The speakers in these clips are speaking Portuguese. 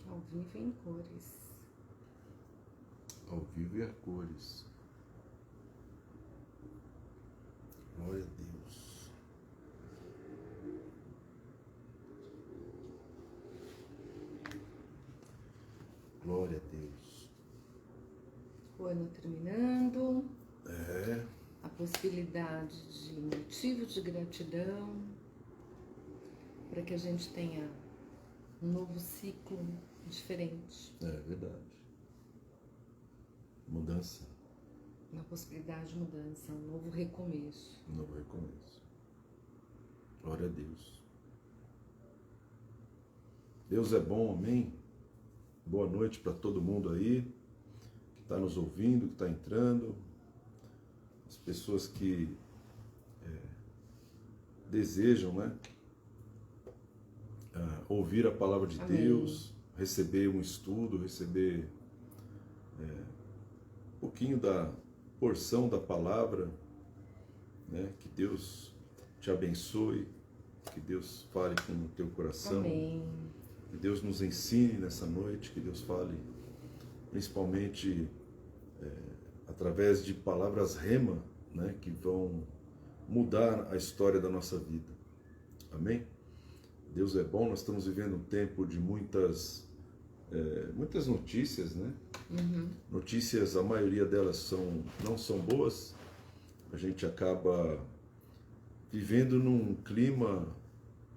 Ao vivo em cores. Ao vivo e a cores. Glória a Deus. Glória a Deus. O ano terminando. É. A possibilidade de motivo de gratidão. Para que a gente tenha um novo ciclo diferente. É verdade. Mudança. Uma possibilidade de mudança, um novo recomeço. Um novo recomeço. Glória a Deus. Deus é bom, amém? Boa noite para todo mundo aí, que está nos ouvindo, que está entrando. As pessoas que desejam, né? Ouvir a palavra de Amém. Deus, receber um estudo, receber um pouquinho da porção da palavra, né? Que Deus te abençoe, que Deus fale com o teu coração, Amém. que Deus nos ensine nessa noite, que Deus fale principalmente através de palavras rema, né? Que vão mudar a história da nossa vida. Amém? Deus é bom, nós estamos vivendo um tempo de muitas notícias, né? Uhum. Notícias, a maioria delas não são boas. A gente acaba vivendo num clima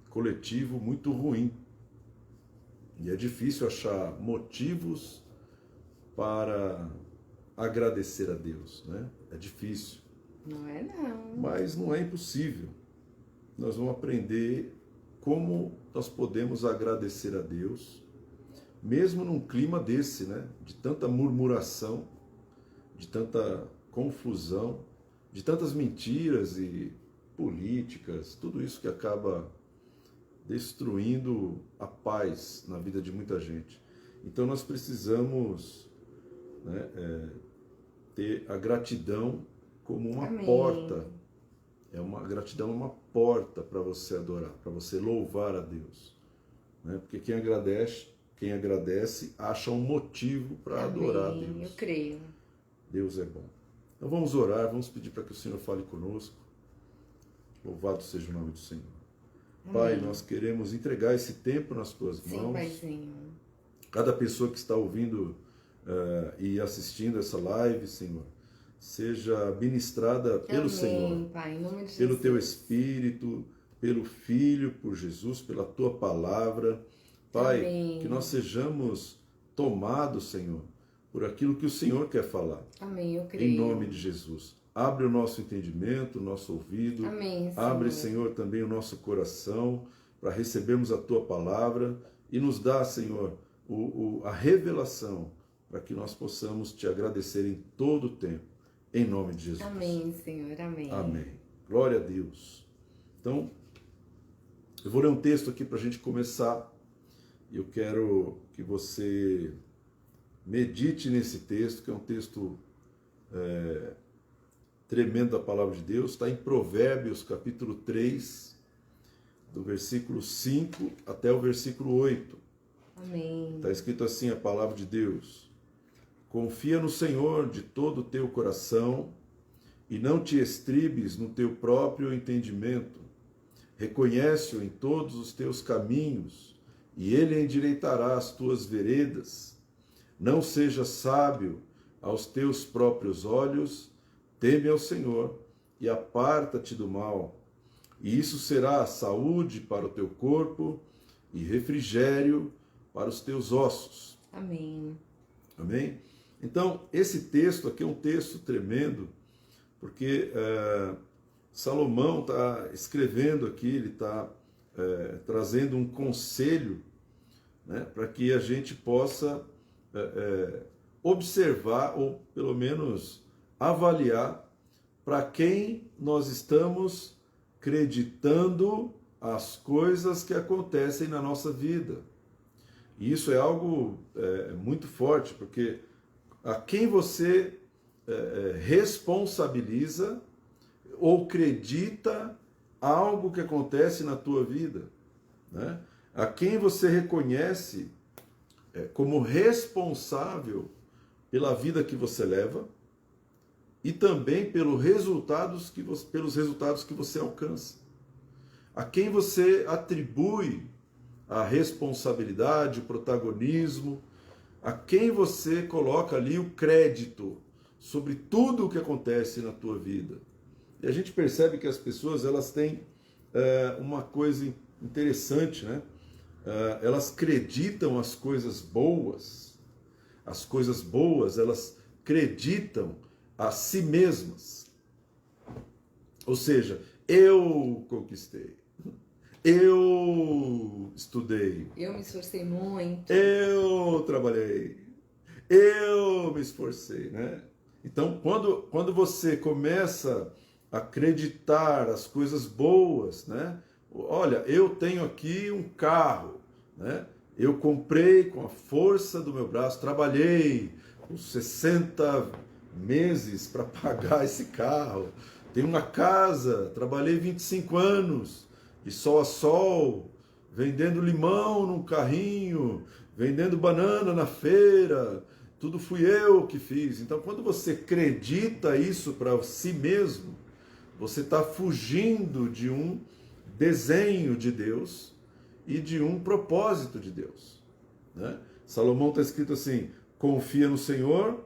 coletivo muito ruim. E é difícil achar motivos para agradecer a Deus, né? É difícil. Não é não. Mas não é impossível. Nós vamos aprender como nós podemos agradecer a Deus, mesmo num clima desse, né? De tanta murmuração, de tanta confusão, de tantas mentiras e políticas, tudo isso que acaba destruindo a paz na vida de muita gente. Então nós precisamos, né, ter a gratidão como uma Amém. porta. A gratidão é uma porta para você adorar, para você louvar a Deus, né? Porque quem agradece acha um motivo para adorar a Amém. Deus. Eu creio. Deus é bom. Então vamos orar, vamos pedir para que o Senhor fale conosco. Louvado seja o nome do Senhor. Amém. Pai, nós queremos entregar esse tempo nas tuas Sim, mãos. Paizinho. Cada pessoa que está ouvindo e assistindo essa live, Senhor, seja ministrada pelo Amém, Senhor, Pai, em nome de pelo Jesus. Teu Espírito, pelo Filho, por Jesus, pela Tua Palavra. Pai, Amém. que nós sejamos tomados, Senhor, por aquilo que o Senhor quer falar. Amém, eu creio. Em nome de Jesus. Abre o nosso entendimento, o nosso ouvido. Amém, Senhor. Abre, Senhor, também o nosso coração para recebermos a Tua Palavra e nos dá, Senhor, a revelação para que nós possamos Te agradecer em todo o tempo. Em nome de Jesus. Amém, Senhor. Amém. Amém. Glória a Deus. Então, eu vou ler um texto aqui para a gente começar. Eu quero que você medite nesse texto, que é um texto tremendo da palavra de Deus. Está em Provérbios, capítulo 3, do versículo 5 até o versículo 8. Amém. Está escrito assim a palavra de Deus. Confia no Senhor de todo o teu coração e não te estribes no teu próprio entendimento. Reconhece-o em todos os teus caminhos e ele endireitará as tuas veredas. Não seja sábio aos teus próprios olhos, teme ao Senhor e aparta-te do mal. E isso será saúde para o teu corpo e refrigério para os teus ossos. Amém. Amém? Então, esse texto aqui é um texto tremendo, porque Salomão está escrevendo aqui, ele está trazendo um conselho, né, para que a gente possa observar, ou pelo menos avaliar, para quem nós estamos acreditando as coisas que acontecem na nossa vida. E isso é algo muito forte, porque a quem você responsabiliza ou acredita algo que acontece na tua vida, né? A quem você reconhece como responsável pela vida que você leva e também pelos resultados que você alcança. A quem você atribui a responsabilidade, o protagonismo, a quem você coloca ali o crédito sobre tudo o que acontece na tua vida. E a gente percebe que as pessoas, elas têm uma coisa interessante, né? Elas acreditam as coisas boas, elas acreditam a si mesmas. Ou seja, eu conquistei, eu estudei, eu me esforcei muito, eu trabalhei, eu me esforcei, né? Então, quando você começa a acreditar as coisas boas, né? Olha, eu tenho aqui um carro, né? Eu comprei com a força do meu braço, trabalhei uns 60 meses para pagar esse carro. Tenho uma casa, trabalhei 25 anos, de sol a sol, vendendo limão num carrinho, vendendo banana na feira, tudo fui eu que fiz. Então, quando você acredita isso para si mesmo, você está fugindo de um desenho de Deus e de um propósito de Deus, né? Salomão está escrito assim: confia no Senhor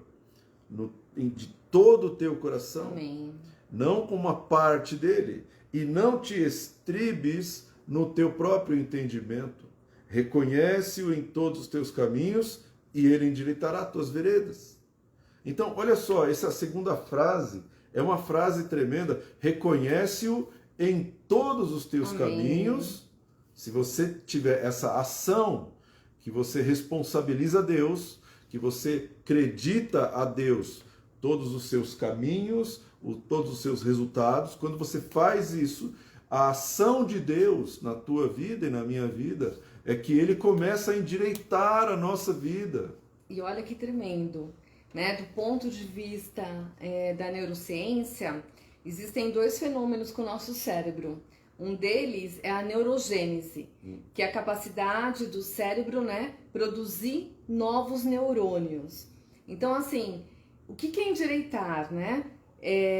de todo o teu coração, amém, não com uma parte dele, e não te estribes no teu próprio entendimento. Reconhece-o em todos os teus caminhos e ele endireitará tuas veredas. Então, olha só, essa segunda frase é uma frase tremenda. Reconhece-o em todos os teus amém, caminhos. Se você tiver essa ação, que você responsabiliza Deus, que você acredita a Deus todos os seus caminhos, todos os seus resultados, quando você faz isso, a ação de Deus na tua vida e na minha vida é que Ele começa a endireitar a nossa vida. E olha que tremendo, né? Do ponto de vista da neurociência, existem dois fenômenos com o nosso cérebro. Um deles é a neurogênese, que é a capacidade do cérebro, né, produzir novos neurônios. Então, assim, o que é endireitar, né?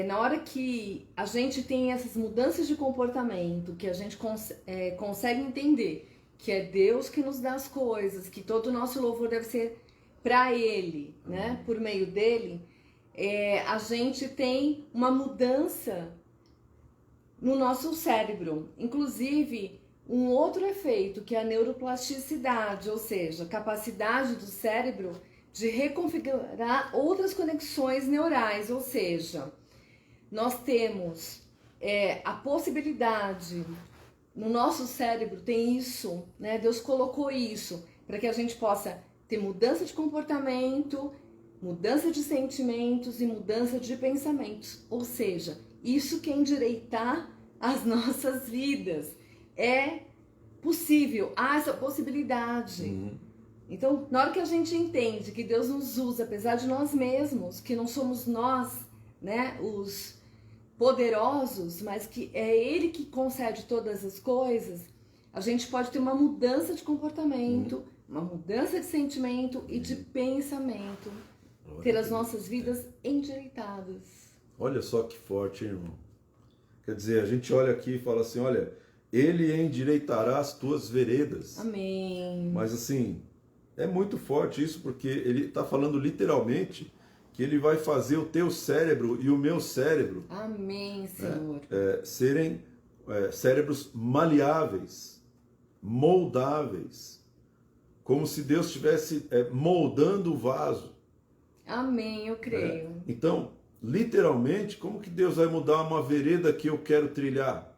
Na hora que a gente tem essas mudanças de comportamento, que a gente consegue entender que é Deus que nos dá as coisas, que todo o nosso louvor deve ser para Ele, né? Por meio dele, a gente tem uma mudança no nosso cérebro. Inclusive, um outro efeito que é a neuroplasticidade, ou seja, a capacidade do cérebro de reconfigurar outras conexões neurais, ou seja, nós temos a possibilidade, no nosso cérebro tem isso, né? Deus colocou isso para que a gente possa ter mudança de comportamento, mudança de sentimentos e mudança de pensamentos, ou seja, isso que é endireitar as nossas vidas. É possível, há essa possibilidade. Então, na hora que a gente entende que Deus nos usa, apesar de nós mesmos, que não somos nós, né, os poderosos, mas que é Ele que concede todas as coisas, a gente pode ter uma mudança de comportamento, uma mudança de sentimento e de pensamento, ter as nossas vidas endireitadas. Olha só que forte, hein, irmão? Quer dizer, a gente olha aqui e fala assim, olha, Ele endireitará as tuas veredas. Amém. Mas assim, é muito forte isso, porque ele está falando literalmente que ele vai fazer o teu cérebro e o meu cérebro, amém, Senhor, serem cérebros maleáveis, moldáveis, como se Deus estivesse moldando o vaso. Amém, eu creio. Então, literalmente, como que Deus vai mudar uma vereda que eu quero trilhar?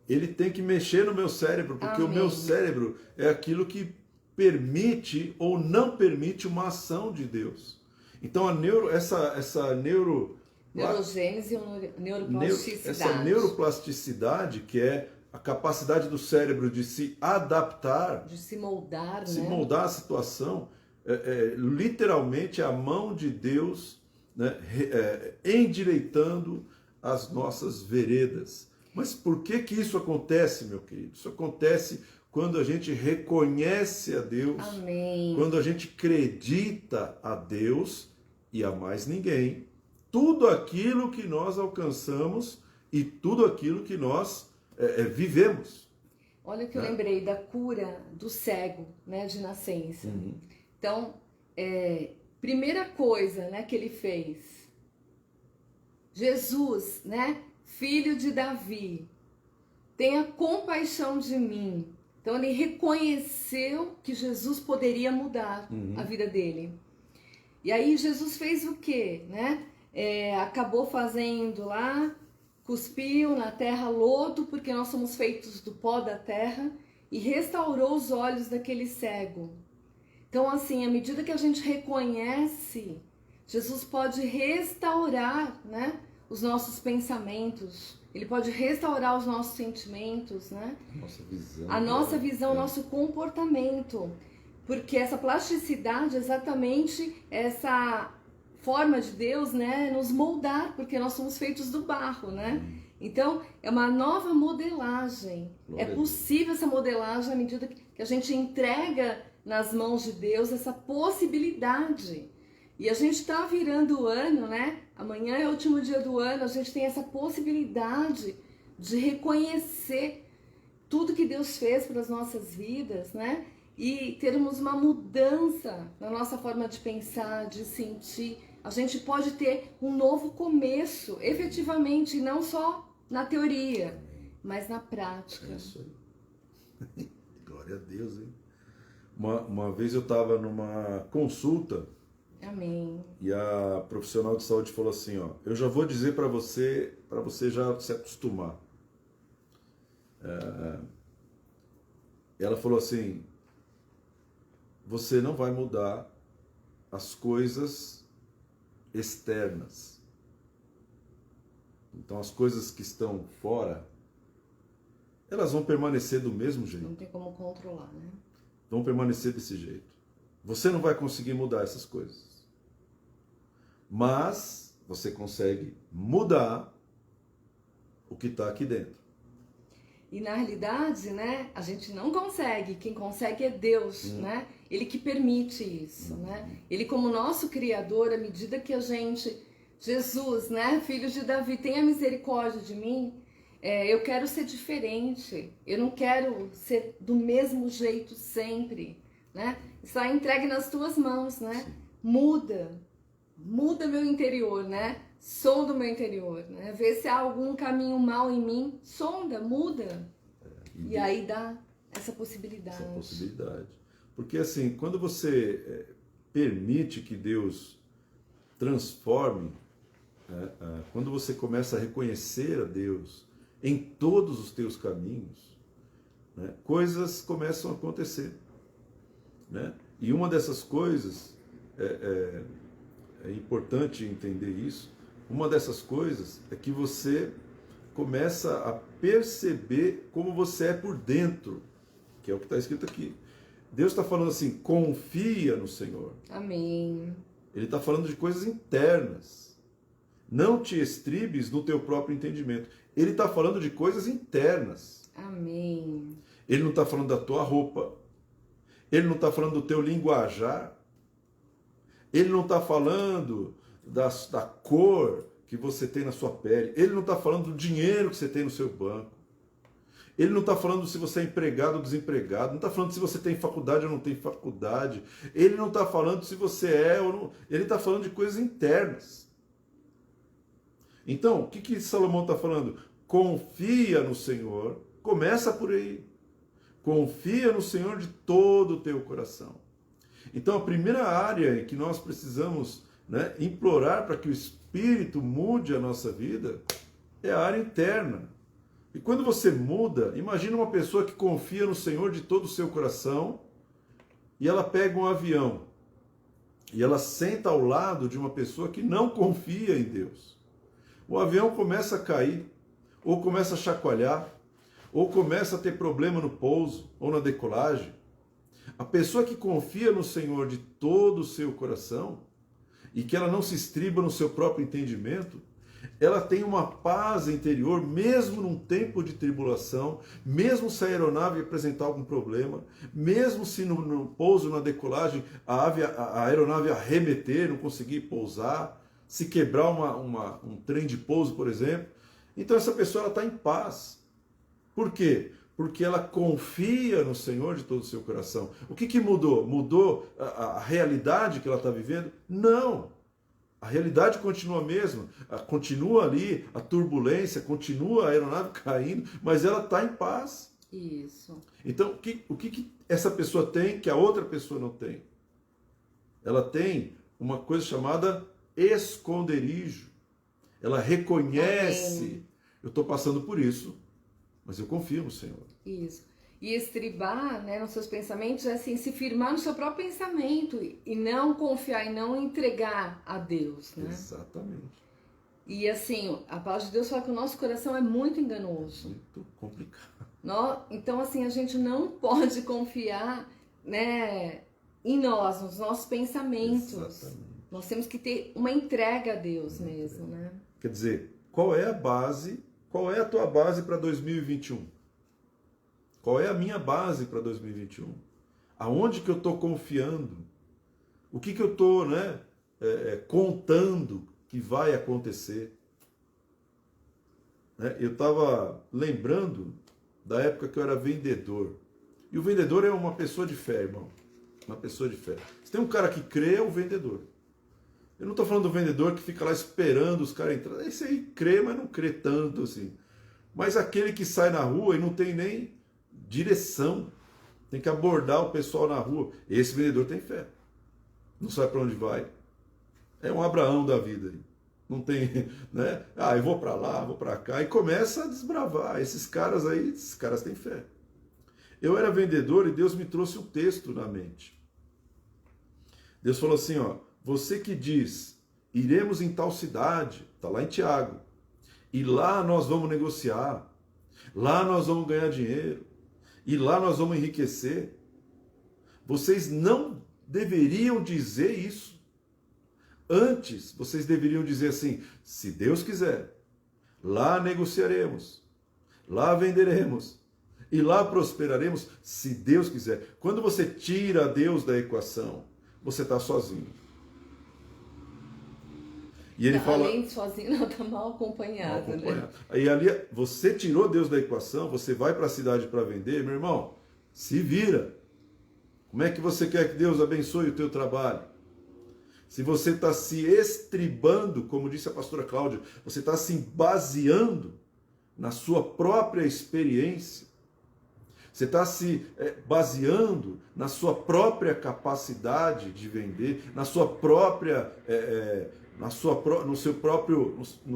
Ele tem que mexer no meu cérebro, porque amém, o meu cérebro é aquilo que permite ou não permite uma ação de Deus. Então essa neurogênese ou neuroplasticidade. Essa neuroplasticidade, que é a capacidade do cérebro de se adaptar, de se moldar, se né? moldar a situação, literalmente a mão de Deus, né, endireitando as nossas veredas. Mas por que isso acontece, meu querido? Isso acontece quando a gente reconhece a Deus, Amém. quando a gente acredita a Deus e a mais ninguém, tudo aquilo que nós alcançamos e tudo aquilo que nós vivemos. Olha que eu lembrei da cura do cego, né, de nascença. Então, primeira coisa, né, que ele fez, Jesus, né, filho de Davi, tenha compaixão de mim. Então ele reconheceu que Jesus poderia mudar a vida dele. E aí Jesus fez o quê, né? Acabou fazendo lá, cuspiu na terra lodo, porque nós somos feitos do pó da terra, e restaurou os olhos daquele cego. Então, assim, à medida que a gente reconhece, Jesus pode restaurar, né, os nossos pensamentos, ele pode restaurar os nossos sentimentos, né? A nossa visão, o nosso comportamento. Porque essa plasticidade é exatamente essa forma de Deus, né, nos moldar, porque nós somos feitos do barro, né? Então, é uma nova modelagem. É possível essa modelagem à medida que a gente entrega nas mãos de Deus essa possibilidade. E a gente está virando o ano, né? Amanhã é o último dia do ano, a gente tem essa possibilidade de reconhecer tudo que Deus fez para as nossas vidas, né? E termos uma mudança na nossa forma de pensar, de sentir. A gente pode ter um novo começo, efetivamente, não só na teoria, mas na prática. É isso aí. Glória a Deus, hein? Uma vez eu estava numa consulta. Amém. E a profissional de saúde falou assim, ó, eu já vou dizer para você já se acostumar. Ela falou assim, você não vai mudar as coisas externas. Então as coisas que estão fora, elas vão permanecer do mesmo jeito. Não tem como controlar, né? Vão permanecer desse jeito. Você não vai conseguir mudar essas coisas. Mas você consegue mudar o que está aqui dentro. E na realidade, né, a gente não consegue. Quem consegue é Deus, né? Ele que permite isso, né? Ele como nosso Criador, à medida que a gente... Jesus, né, filho de Davi, tenha misericórdia de mim. Eu quero ser diferente. Eu não quero ser do mesmo jeito sempre, né? Está entregue nas tuas mãos, né? Muda meu interior, né? Sonda o meu interior, né? Vê se há algum caminho mal em mim, sonda, muda. E aí dá essa possibilidade. Essa possibilidade. Porque assim, quando você permite que Deus transforme, quando você começa a reconhecer a Deus em todos os teus caminhos, né, coisas começam a acontecer. Né? E uma dessas coisas, é importante entender isso, uma dessas coisas é que você começa a perceber como você é por dentro, que é o que está escrito aqui. Deus está falando assim, confia no Senhor. Amém. Ele está falando de coisas internas. Não te estribes no teu próprio entendimento. Ele está falando de coisas internas. Amém. Ele não está falando da tua roupa. Ele não está falando do teu linguajar. Ele não está falando da cor que você tem na sua pele. Ele não está falando do dinheiro que você tem no seu banco. Ele não está falando se você é empregado ou desempregado. Não está falando se você tem faculdade ou não tem faculdade. Ele não está falando se você é ou não. Ele está falando de coisas internas. Então, o que Salomão está falando? Confia no Senhor. Começa por aí. Confia no Senhor de todo o teu coração. Então, a primeira área em que nós precisamos, né, implorar para que o Espírito mude a nossa vida é a área interna. E quando você muda, imagina uma pessoa que confia no Senhor de todo o seu coração e ela pega um avião e ela senta ao lado de uma pessoa que não confia em Deus. O avião começa a cair, ou começa a chacoalhar, ou começa a ter problema no pouso ou na decolagem. A pessoa que confia no Senhor de todo o seu coração e que ela não se estriba no seu próprio entendimento, ela tem uma paz interior, mesmo num tempo de tribulação, mesmo se a aeronave apresentar algum problema, mesmo se no pouso, na decolagem, a aeronave arremeter, não conseguir pousar, se quebrar um trem de pouso, por exemplo. Então essa pessoa está em paz. Por quê? Porque ela confia no Senhor de todo o seu coração. O que mudou? Mudou a realidade que ela está vivendo? Não. A realidade continua a mesma. Continua ali a turbulência, continua a aeronave caindo, mas ela está em paz. Isso. Então, o que essa pessoa tem que a outra pessoa não tem? Ela tem uma coisa chamada esconderijo. Ela reconhece, Amém. Eu estou passando por isso, mas eu confio no Senhor. Isso. E estribar, né, nos seus pensamentos é assim, se firmar no seu próprio pensamento e não confiar e não entregar a Deus, né? Exatamente. E assim, a palavra de Deus fala que o nosso coração é muito enganoso. Muito complicado. Então assim, a gente não pode confiar, né, em nós, nos nossos pensamentos. Exatamente. Nós temos que ter uma entrega a Deus mesmo, né? Quer dizer, qual é a base, qual é a tua base para 2021? Qual é a minha base para 2021? Aonde que eu estou confiando? O que eu estou, né, contando que vai acontecer? Né? Eu estava lembrando da época que eu era vendedor. E o vendedor é uma pessoa de fé, irmão. Uma pessoa de fé. Se tem um cara que crê, é o vendedor. Eu não estou falando do vendedor que fica lá esperando os caras entrarem. Esse aí crê, mas não crê tanto assim. Mas aquele que sai na rua e não tem nem direção, tem que abordar o pessoal na rua. Esse vendedor tem fé. Não sabe para onde vai. É um Abraão da vida. Não tem, né? Eu vou para lá, vou para cá. E começa a desbravar. Esses caras têm fé. Eu era vendedor e Deus me trouxe um texto na mente. Deus falou assim, ó. Você que diz, iremos em tal cidade, está lá em Tiago, e lá nós vamos negociar, lá nós vamos ganhar dinheiro, e lá nós vamos enriquecer. Vocês não deveriam dizer isso. Antes, vocês deveriam dizer assim, se Deus quiser, lá negociaremos, lá venderemos, e lá prosperaremos, se Deus quiser. Quando você tira Deus da equação, você está sozinho. E ele fala, além de sozinho, não, está mal acompanhado, né? Aí ali, você tirou Deus da equação, você vai para a cidade para vender, meu irmão, se vira. Como é que você quer que Deus abençoe o teu trabalho? Se você está se estribando, como disse a pastora Cláudia, você está se baseando na sua própria experiência, você está se baseando na sua própria capacidade de vender, na sua própria... no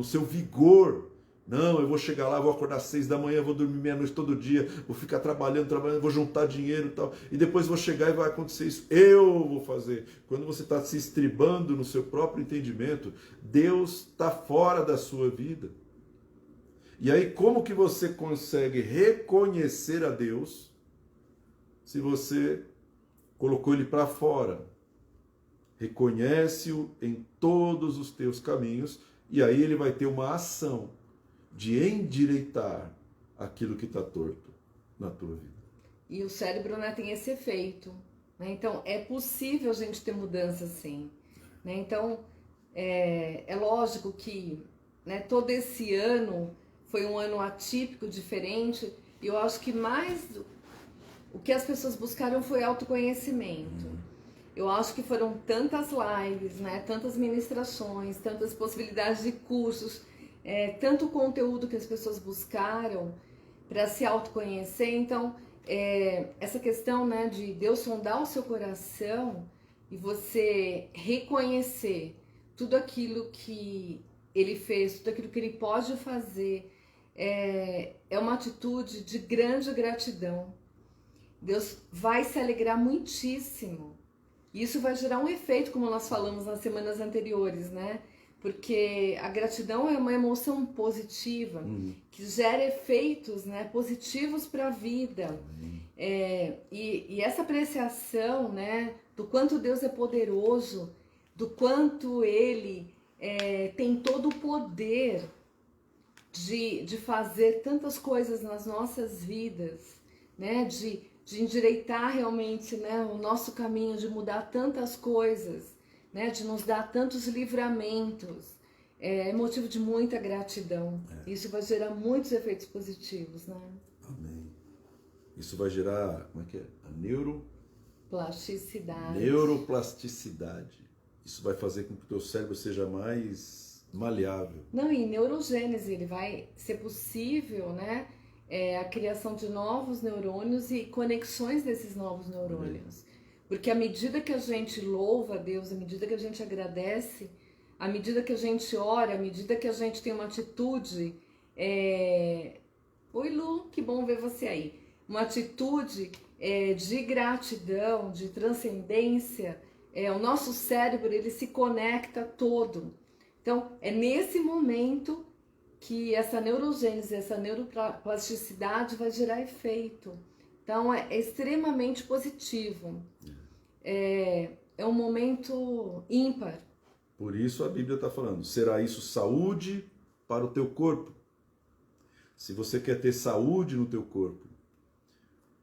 seu vigor. Não, eu vou chegar lá, vou acordar às 6 da manhã, vou dormir meia-noite todo dia, vou ficar trabalhando, vou juntar dinheiro e tal, e depois vou chegar e vai acontecer isso. Eu vou fazer. Quando você está se estribando no seu próprio entendimento, Deus está fora da sua vida. E aí, como que você consegue reconhecer a Deus se você colocou ele para fora? Reconhece-o em todos os teus caminhos, e aí ele vai ter uma ação de endireitar aquilo que está torto na tua vida. E o cérebro, né, tem esse efeito, né? Então é possível a gente ter mudança sim, né? Então é lógico que, né, todo esse ano foi um ano atípico, diferente, e eu acho que mais o que as pessoas buscaram foi autoconhecimento. Eu acho que foram tantas lives, né, tantas ministrações, tantas possibilidades de cursos, tanto conteúdo que as pessoas buscaram para se autoconhecer. Então, essa questão, né, de Deus sondar o seu coração e você reconhecer tudo aquilo que Ele fez, tudo aquilo que Ele pode fazer, é uma atitude de grande gratidão. Deus vai se alegrar muitíssimo. Isso vai gerar um efeito, como nós falamos nas semanas anteriores, né? Porque a gratidão é uma emoção positiva, que gera efeitos, né, positivos para a vida. E essa apreciação, né, do quanto Deus é poderoso, do quanto Ele tem todo o poder de fazer tantas coisas nas nossas vidas, né? De endireitar realmente, né, o nosso caminho, de mudar tantas coisas, né? De nos dar tantos livramentos. É motivo de muita gratidão. Isso vai gerar muitos efeitos positivos, né? Amém. Isso vai gerar, como é que é? A Plasticidade. neuroplasticidade. Isso vai fazer com que o teu cérebro seja mais maleável. Não, e neurogênese, ele vai ser possível, né? A criação de novos neurônios e conexões desses novos neurônios. Porque à medida que a gente louva a Deus, à medida que a gente agradece, à medida que a gente ora, à medida que a gente tem uma atitude... Oi, Lu, que bom ver você aí. Uma atitude de gratidão, de transcendência, o nosso cérebro, ele se conecta todo. Então, é nesse momento que essa neurogênese, essa neuroplasticidade vai gerar efeito. Então, é extremamente positivo. É um momento ímpar. Por isso a Bíblia está falando, será isso saúde para o teu corpo. Se você quer ter saúde no teu corpo,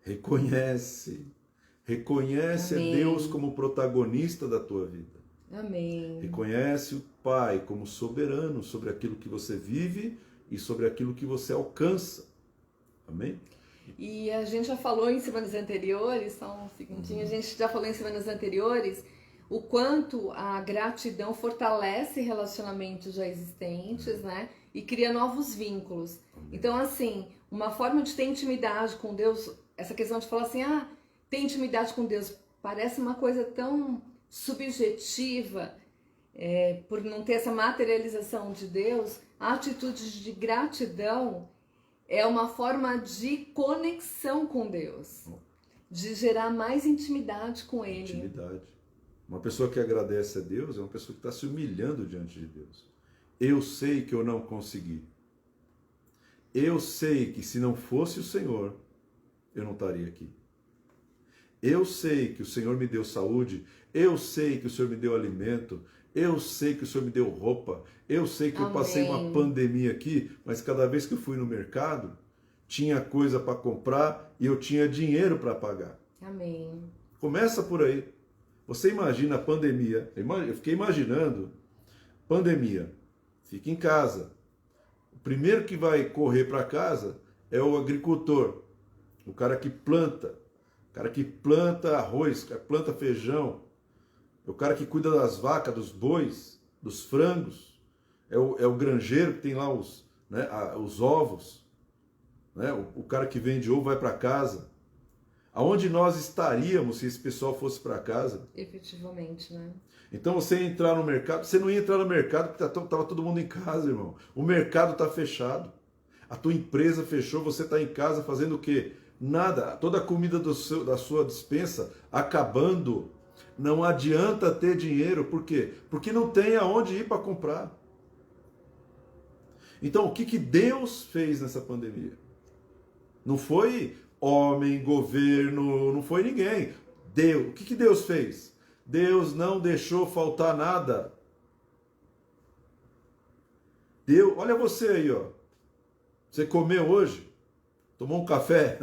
reconhece a Amém. Deus como protagonista da tua vida. Amém. Reconhece o Pai como soberano sobre aquilo que você vive e sobre aquilo que você alcança. Amém? E a gente já falou em semanas anteriores, só um segundinho, a gente já falou em semanas anteriores o quanto a gratidão fortalece relacionamentos já existentes, né? E cria novos vínculos. Então, assim, uma forma de ter intimidade com Deus, essa questão de falar assim, ter intimidade com Deus, parece uma coisa tão subjetiva, por não ter essa materialização de Deus. A atitude de gratidão é uma forma de conexão com Deus, de gerar mais intimidade com Ele. Intimidade. Uma pessoa que agradece a Deus é uma pessoa que está se humilhando diante de Deus. Eu sei que eu não consegui. Eu sei que se não fosse o Senhor, eu não estaria aqui. Eu sei que o Senhor me deu saúde. Eu sei que o Senhor me deu alimento. Eu sei que o Senhor me deu roupa. Eu sei que eu passei uma pandemia aqui, mas cada vez que eu fui no mercado, tinha coisa para comprar e eu tinha dinheiro para pagar. Amém. Começa por aí. Você imagina a pandemia. Eu fiquei imaginando, pandemia, fica em casa. O primeiro que vai correr para casa é o agricultor, o cara que planta arroz, que planta feijão, é o cara que cuida das vacas, dos bois, dos frangos, é o granjeiro que tem lá os ovos, né? O cara que vende ovo vai para casa. Aonde nós estaríamos se esse pessoal fosse para casa? Efetivamente, né? Então você entrar no mercado, você não ia entrar no mercado porque estava todo mundo em casa, irmão. O mercado está fechado. A tua empresa fechou, você está em casa fazendo o quê? Nada. Toda a comida da sua despensa acabando. Não adianta ter dinheiro. Por quê? Porque não tem aonde ir para comprar. Então, o que Deus fez nessa pandemia? Não foi homem, governo, não foi ninguém. Deus. O que Deus fez? Deus não deixou faltar nada. Deus, olha você aí, ó. Você comeu hoje? Tomou um café?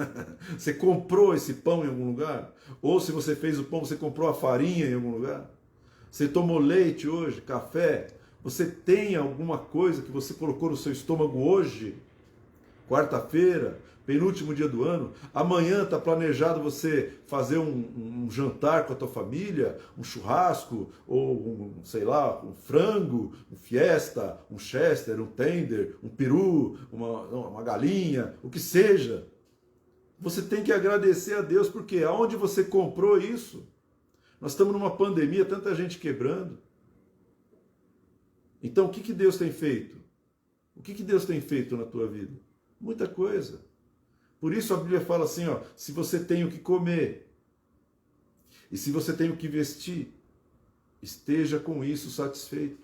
Você comprou esse pão em algum lugar? Ou se você fez o pão, você comprou a farinha em algum lugar? Você tomou leite hoje, café? Você tem alguma coisa que você colocou no seu estômago hoje? Quarta-feira, penúltimo dia do ano, amanhã está planejado você fazer um jantar com a tua família, um churrasco, ou sei lá, um frango, um fiesta, um chester, um tender, um peru, uma galinha, o que seja. Você tem que agradecer a Deus, porque aonde você comprou isso? Nós estamos numa pandemia, tanta gente quebrando. Então o que Deus tem feito? O que Deus tem feito na tua vida? Muita coisa. Por isso a Bíblia fala assim, ó, se você tem o que comer e se você tem o que vestir, esteja com isso satisfeito.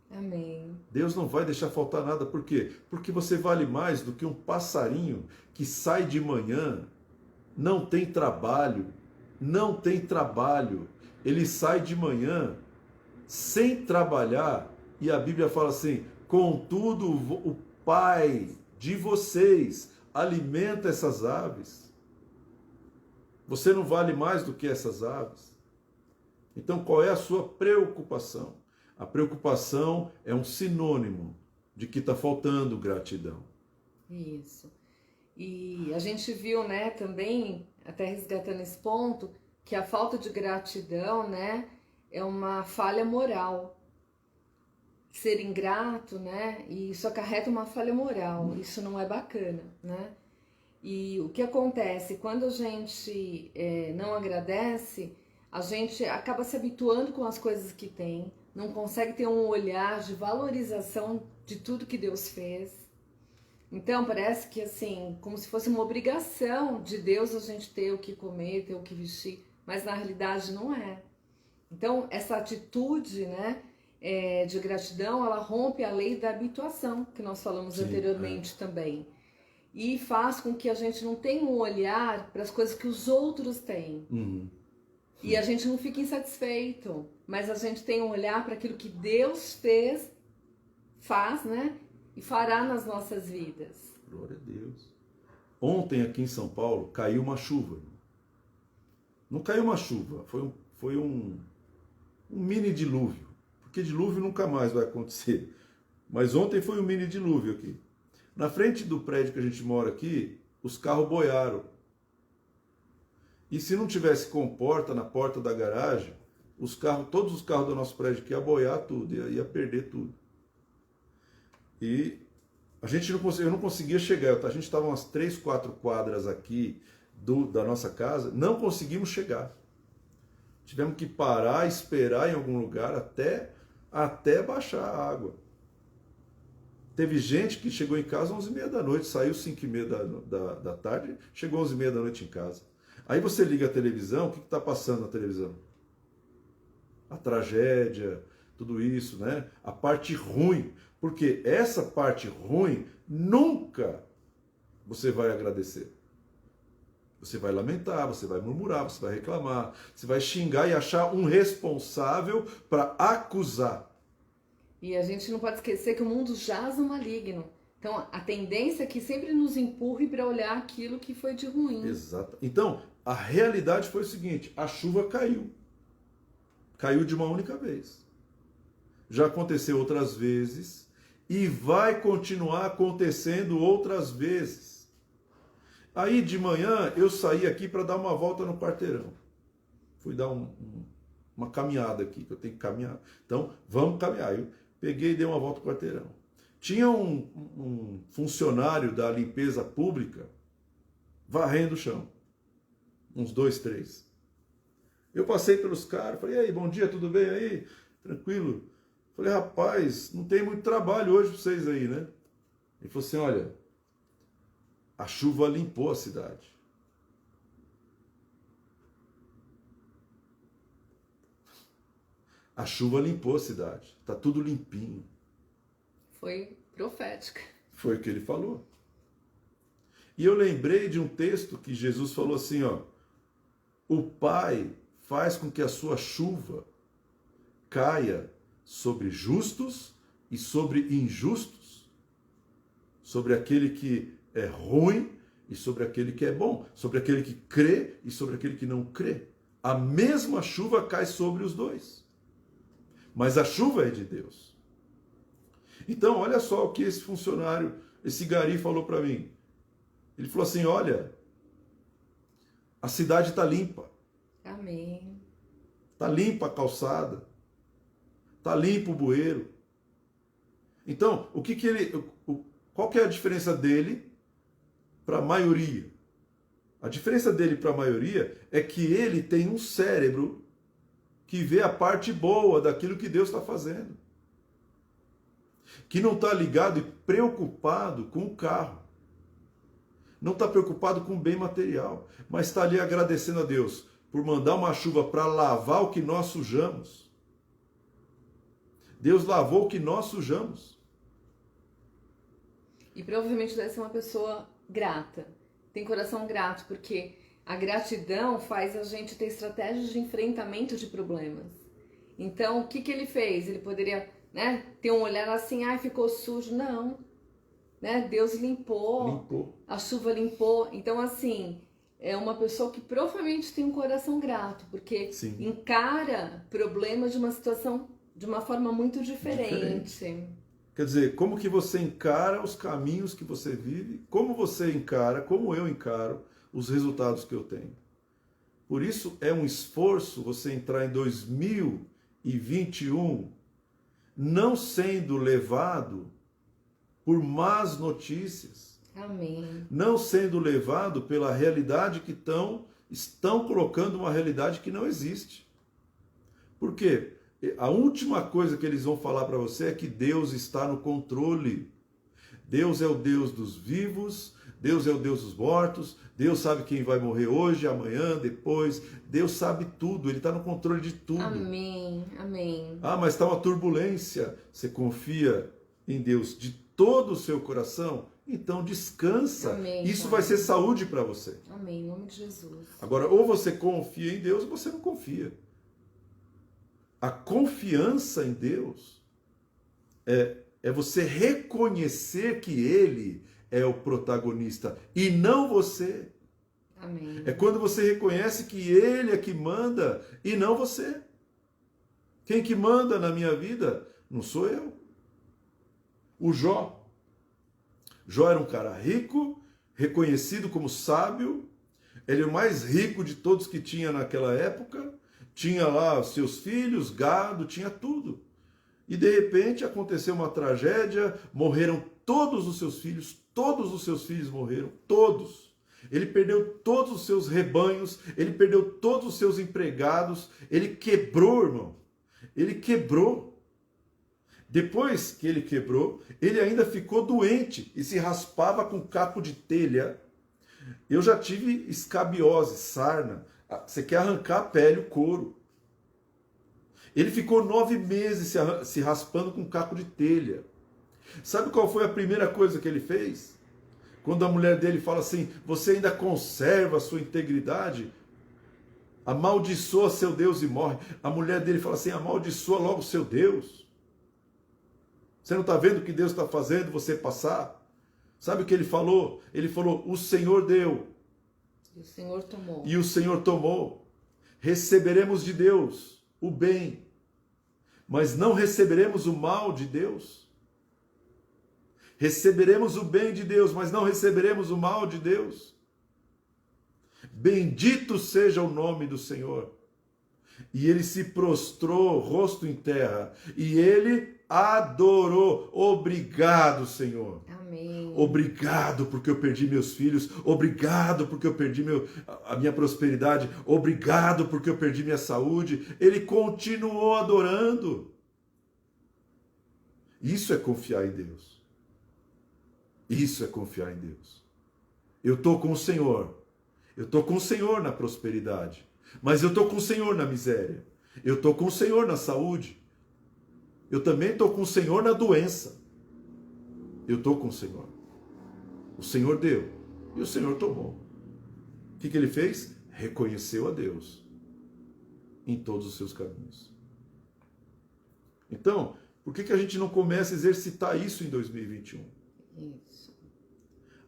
Amém. Deus não vai deixar faltar nada. Por quê? Porque você vale mais do que um passarinho que sai de manhã, não tem trabalho, ele sai de manhã sem trabalhar E a Bíblia fala assim: contudo, o Pai de vocês alimenta essas aves. Você não vale mais do que essas aves. Então, qual é a sua preocupação? A preocupação é um sinônimo de que está faltando gratidão. Isso. E a gente viu, né, também, até resgatando esse ponto, que a falta de gratidão, né, é uma falha moral. Ser ingrato, né, e isso acarreta uma falha moral. Isso não é bacana, né? E o que acontece quando a gente não agradece, a gente acaba se habituando com as coisas que tem, não consegue ter um olhar de valorização de tudo que Deus fez. Então parece que assim, como se fosse uma obrigação de Deus a gente ter o que comer, ter o que vestir, mas na realidade não é. Então essa atitude, né, de gratidão, ela rompe a lei da habituação, que nós falamos anteriormente também. E faz com que a gente não tenha um olhar para as coisas que os outros têm. E a gente não fica insatisfeito, mas a gente tem um olhar para aquilo que Deus faz, né? E fará nas nossas vidas. Glória a Deus. Ontem aqui em São Paulo caiu uma chuva. Não caiu uma chuva, foi um mini dilúvio. Porque dilúvio nunca mais vai acontecer. Mas ontem foi um mini dilúvio aqui. Na frente do prédio que a gente mora aqui, os carros boiaram. E se não tivesse comporta na porta da garagem, todos os carros do nosso prédio aqui ia boiar tudo, ia perder tudo. E eu não conseguia chegar. A gente estava umas 3, 4 quadras aqui da nossa casa, não conseguimos chegar. Tivemos que parar, esperar em algum lugar até baixar a água. Teve gente que chegou em casa às 11h30 da noite, saiu 5h30 da tarde, chegou às 11h30 da noite em casa. Aí você liga a televisão, o que está passando na televisão? A tragédia, tudo isso, né? A parte ruim. Porque essa parte ruim nunca você vai agradecer. Você vai lamentar, você vai murmurar, você vai reclamar, você vai xingar e achar um responsável para acusar. E a gente não pode esquecer que o mundo jaz no maligno. Então, a tendência é que sempre nos empurre para olhar aquilo que foi de ruim. Exato. Então, a realidade foi o seguinte: a chuva caiu. Caiu de uma única vez. Já aconteceu outras vezes e vai continuar acontecendo outras vezes. Aí, de manhã, eu saí aqui para dar uma volta no quarteirão. Fui dar uma caminhada aqui, que eu tenho que caminhar. Então, vamos caminhar. Eu peguei e dei uma volta no quarteirão. Tinha um funcionário da limpeza pública varrendo o chão. Uns 2, 3. Eu passei pelos caras, falei: e aí, bom dia, tudo bem aí? Tranquilo? Falei: rapaz, não tem muito trabalho hoje pra vocês aí, né? Ele falou assim: olha, a chuva limpou a cidade. A chuva limpou a cidade. Tá tudo limpinho. Foi profética. Foi o que ele falou. E eu lembrei de um texto que Jesus falou assim, ó: o Pai faz com que a sua chuva caia sobre justos e sobre injustos, sobre aquele que é ruim e sobre aquele que é bom, sobre aquele que crê e sobre aquele que não crê. A mesma chuva cai sobre os dois. Mas a chuva é de Deus. Então, olha só o que esse funcionário, esse gari falou para mim. Ele falou assim: olha, a cidade está limpa. Amém. Está limpa a calçada. Está limpo o bueiro. Então, qual que é a diferença dele para a maioria? A diferença dele para a maioria é que ele tem um cérebro que vê a parte boa daquilo que Deus está fazendo. Que não está ligado e preocupado com o carro. Não está preocupado com o bem material. Mas está ali agradecendo a Deus por mandar uma chuva para lavar o que nós sujamos. Deus lavou o que nós sujamos. E provavelmente deve ser uma pessoa grata. Tem coração grato, porque a gratidão faz a gente ter estratégias de enfrentamento de problemas. Então, o que ele fez? Ele poderia né, tem um olhar assim, ai, ficou sujo. Não, né? Deus limpou, a chuva limpou. Então, assim, é uma pessoa que provavelmente tem um coração grato, porque Sim. encara problemas de uma situação de uma forma muito diferente. Quer dizer, como que você encara os caminhos que você vive, como você encara, como eu encaro os resultados que eu tenho. Por isso é um esforço você entrar em 2021 não sendo levado por más notícias. Amém. Não sendo levado pela realidade que estão colocando uma realidade que não existe. Por quê? A última coisa que eles vão falar para você é que Deus está no controle. Deus é o Deus dos vivos, Deus é o Deus dos mortos, Deus sabe quem vai morrer hoje, amanhã, depois. Deus sabe tudo, Ele está no controle de tudo. Amém, amém. Ah, mas está uma turbulência. Você confia em Deus de todo o seu coração? Então descansa. Amém, Isso Pai. vai ser saúde para você. Amém, em nome de Jesus. Agora, ou você confia em Deus ou você não confia. A confiança em Deus é você reconhecer que Ele é o protagonista e não você. Amém. É quando você reconhece que Ele é que manda e não você. Quem que manda na minha vida não sou eu. O Jó. Jó era um cara rico, reconhecido como sábio. Ele é o mais rico de todos que tinha naquela época. Tinha lá os seus filhos, gado, tinha tudo. E de repente aconteceu uma tragédia, morreram todos os seus filhos morreram, todos. Ele perdeu todos os seus rebanhos, ele perdeu todos os seus empregados, ele quebrou, irmão. Ele quebrou. Depois que ele quebrou, ele ainda ficou doente e se raspava com caco de telha. Eu já tive escabiose, sarna. Você quer arrancar a pele, o couro. Ele ficou 9 meses se raspando com caco de telha. Sabe qual foi a primeira coisa que ele fez? Quando a mulher dele fala assim, você ainda conserva a sua integridade? Amaldiçoa seu Deus e morre. A mulher dele fala assim, amaldiçoa logo seu Deus. Você não está vendo o que Deus está fazendo você passar? Sabe o que ele falou? Ele falou, o Senhor deu. E o Senhor tomou. E o Senhor tomou. Receberemos de Deus o bem, mas não receberemos o mal de Deus. Receberemos o bem de Deus, mas não receberemos o mal de Deus. Bendito seja o nome do Senhor. E ele se prostrou, rosto em terra, e ele adorou. Obrigado, Senhor. Amém. Obrigado porque eu perdi meus filhos. Obrigado porque eu perdi a minha prosperidade. Obrigado porque eu perdi minha saúde. Ele continuou adorando. Isso é confiar em Deus. Isso é confiar em Deus. Eu estou com o Senhor. Eu estou com o Senhor na prosperidade. Mas eu estou com o Senhor na miséria. Eu estou com o Senhor na saúde. Eu também estou com o Senhor na doença. Eu estou com o Senhor. O Senhor deu e o Senhor tomou. O que ele fez? Reconheceu a Deus em todos os seus caminhos. Então, por que a gente não começa a exercitar isso em 2021? Isso.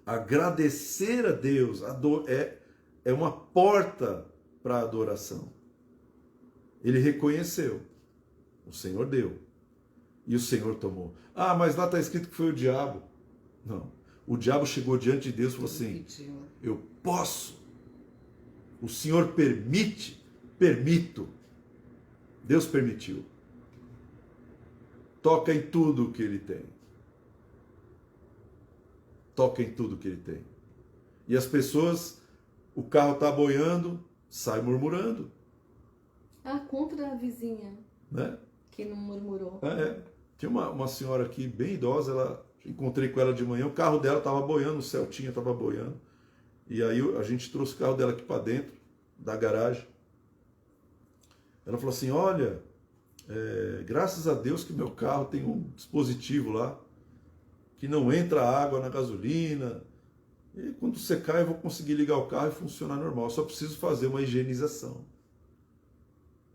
Agradecer a Deus é uma porta para a adoração. Ele reconheceu. O Senhor deu. E o Senhor tomou. Ah, mas lá está escrito que foi o diabo. Não. O diabo chegou diante de Deus e falou assim, eu posso. O Senhor permite. Permito. Deus permitiu. Toca em tudo o que Ele tem. Toca em tudo que Ele tem. E as pessoas, o carro está boiando, sai murmurando. Ah, contra a vizinha. Né? Que não murmurou. Tinha uma senhora aqui, bem idosa, encontrei com ela de manhã, o carro dela estava boiando, o Celtinha estava boiando. E aí a gente trouxe o carro dela aqui para dentro, da garagem. Ela falou assim, olha, graças a Deus que meu carro tem um dispositivo lá, que não entra água na gasolina. E quando secar eu vou conseguir ligar o carro e funcionar normal. Eu só preciso fazer uma higienização.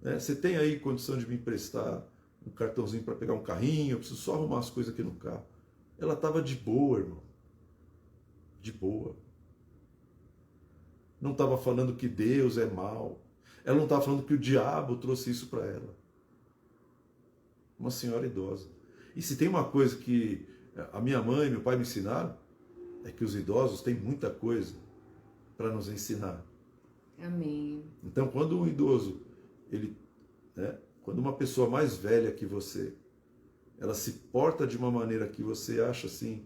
Você tem aí condição de me emprestar um cartãozinho para pegar um carrinho, eu preciso só arrumar as coisas aqui no carro. Ela estava de boa, irmão. De boa. Não estava falando que Deus é mau. Ela não estava falando que o diabo trouxe isso para ela. Uma senhora idosa. E se tem uma coisa que a minha mãe e meu pai me ensinaram, é que os idosos têm muita coisa para nos ensinar. Amém. Então, quando um idoso, quando uma pessoa mais velha que você, ela se porta de uma maneira que você acha assim,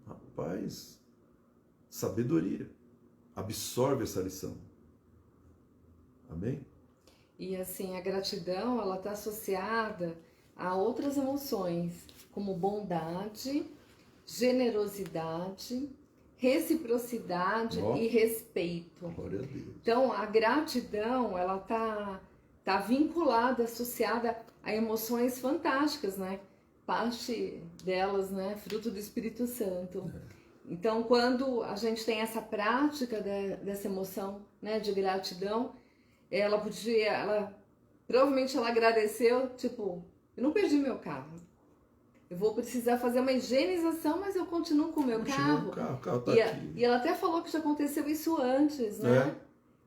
rapaz, sabedoria, absorve essa lição. Amém? E assim, a gratidão, ela está associada a outras emoções, como bondade, generosidade, reciprocidade e respeito. Glória a Deus. Então, a gratidão, ela tá vinculada, associada a emoções fantásticas, né? Parte delas, né? Fruto do Espírito Santo. Então, quando a gente tem essa prática dessa emoção, né, de gratidão, provavelmente ela agradeceu, tipo, eu não perdi meu carro. Eu vou precisar fazer uma higienização, mas eu continuo com o meu carro. O carro tá aqui. E ela até falou que já aconteceu isso antes, né?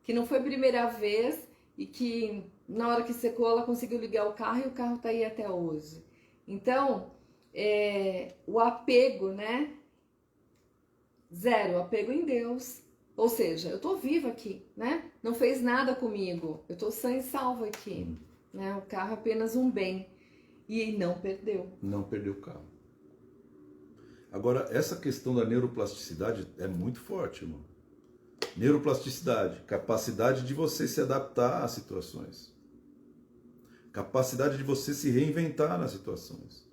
Que não foi a primeira vez e que na hora que secou ela conseguiu ligar o carro e o carro tá aí até hoje. Então, o apego, né? Zero, apego em Deus. Ou seja, eu tô viva aqui, né? Não fez nada comigo. Eu tô sã e salva aqui. Né? O carro é apenas um bem. E não perdeu. Não perdeu o carro. Agora, essa questão da neuroplasticidade é muito forte, irmão. Neuroplasticidade, capacidade de você se adaptar às situações. Capacidade de você se reinventar nas situações.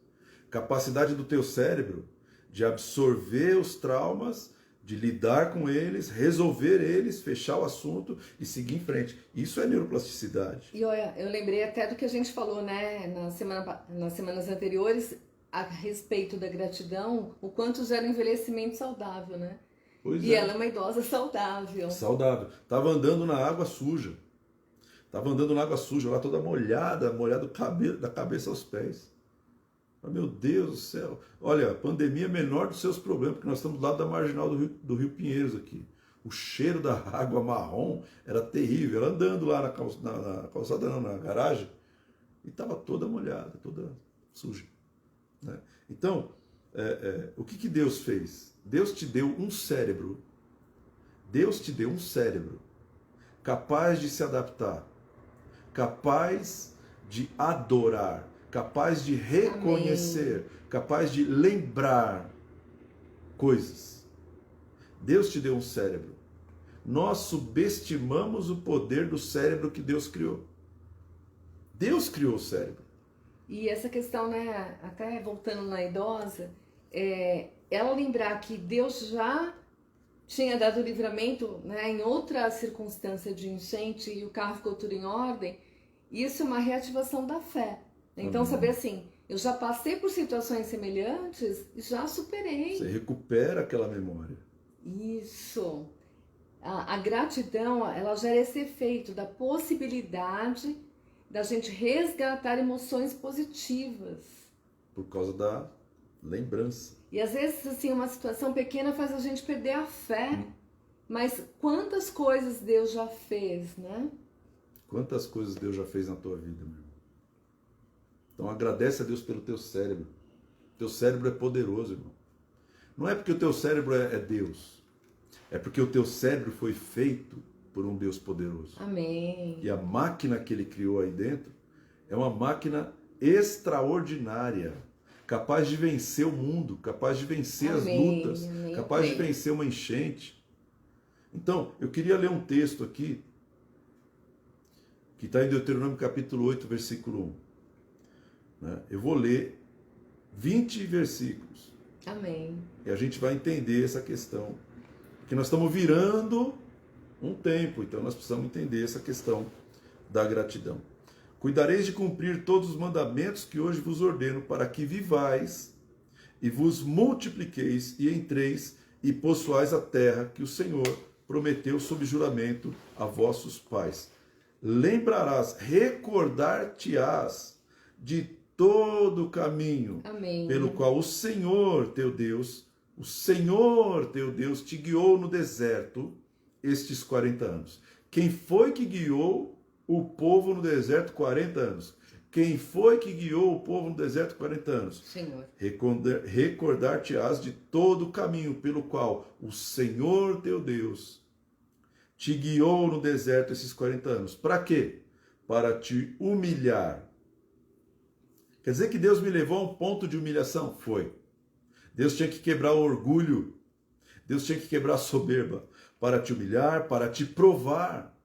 Capacidade do teu cérebro de absorver os traumas, de lidar com eles, resolver eles, fechar o assunto e seguir em frente. Isso é neuroplasticidade. E olha, eu lembrei até do que a gente falou, né, nas semanas anteriores, a respeito da gratidão, o quanto gera um envelhecimento saudável, né? Pois e ela é uma idosa saudável. Saudável. Tava andando na água suja. Lá toda molhada da cabeça aos pés. Meu Deus do céu. Olha, a pandemia é menor dos seus problemas, porque nós estamos do lado da marginal do Rio Pinheiros aqui. O cheiro da água marrom era terrível. Ela andando lá na calçada, não, na garagem, e estava toda molhada, toda suja. Né? Então, o que Deus fez? Deus te deu um cérebro. Deus te deu um cérebro capaz de se adaptar, capaz de adorar, capaz de reconhecer, amém, capaz de lembrar coisas. Deus te deu um cérebro. Nós subestimamos o poder do cérebro que Deus criou. Deus criou o cérebro. E essa questão, né, até voltando na idosa, ela lembrar que Deus já tinha dado livramento, né, em outra circunstância de enchente e o carro ficou tudo em ordem, isso é uma reativação da fé. Então, amém, saber assim, eu já passei por situações semelhantes e já superei. Você recupera aquela memória. Isso. A gratidão, ela gera esse efeito da possibilidade da gente resgatar emoções positivas. Por causa da lembrança. E às vezes, assim, uma situação pequena faz a gente perder a fé. Mas quantas coisas Deus já fez, né? Quantas coisas Deus já fez na tua vida, meu irmão? Então agradece a Deus pelo teu cérebro. Teu cérebro é poderoso, irmão. Não é porque o teu cérebro é Deus. É porque o teu cérebro foi feito por um Deus poderoso. Amém. E a máquina que ele criou aí dentro é uma máquina extraordinária, capaz de vencer o mundo, capaz de vencer, amém, as lutas, amém, capaz de vencer uma enchente. Então, eu queria ler um texto aqui, que está em Deuteronômio capítulo 8, versículo 1. Né? Eu vou ler 20 versículos. Amém. E a gente vai entender essa questão. Porque nós estamos virando um tempo, então nós precisamos entender essa questão da gratidão. Cuidareis de cumprir todos os mandamentos que hoje vos ordeno, para que vivais e vos multipliqueis e entreis e possuais a terra que o Senhor prometeu sob juramento a vossos pais. Lembrarás, recordar-te-ás de todo o caminho Amém. pelo qual o Senhor teu Deus te guiou no deserto estes 40 anos. Quem foi que guiou o povo no deserto 40 anos? Quem foi que guiou o povo no deserto 40 anos? Senhor. Recordar-te-ás de todo o caminho pelo qual o Senhor teu Deus te guiou no deserto esses 40 anos. Para quê? Para te humilhar. Quer dizer que Deus me levou a um ponto de humilhação? Foi. Deus tinha que quebrar o orgulho. Deus tinha que quebrar a soberba. Para te humilhar, para te provar.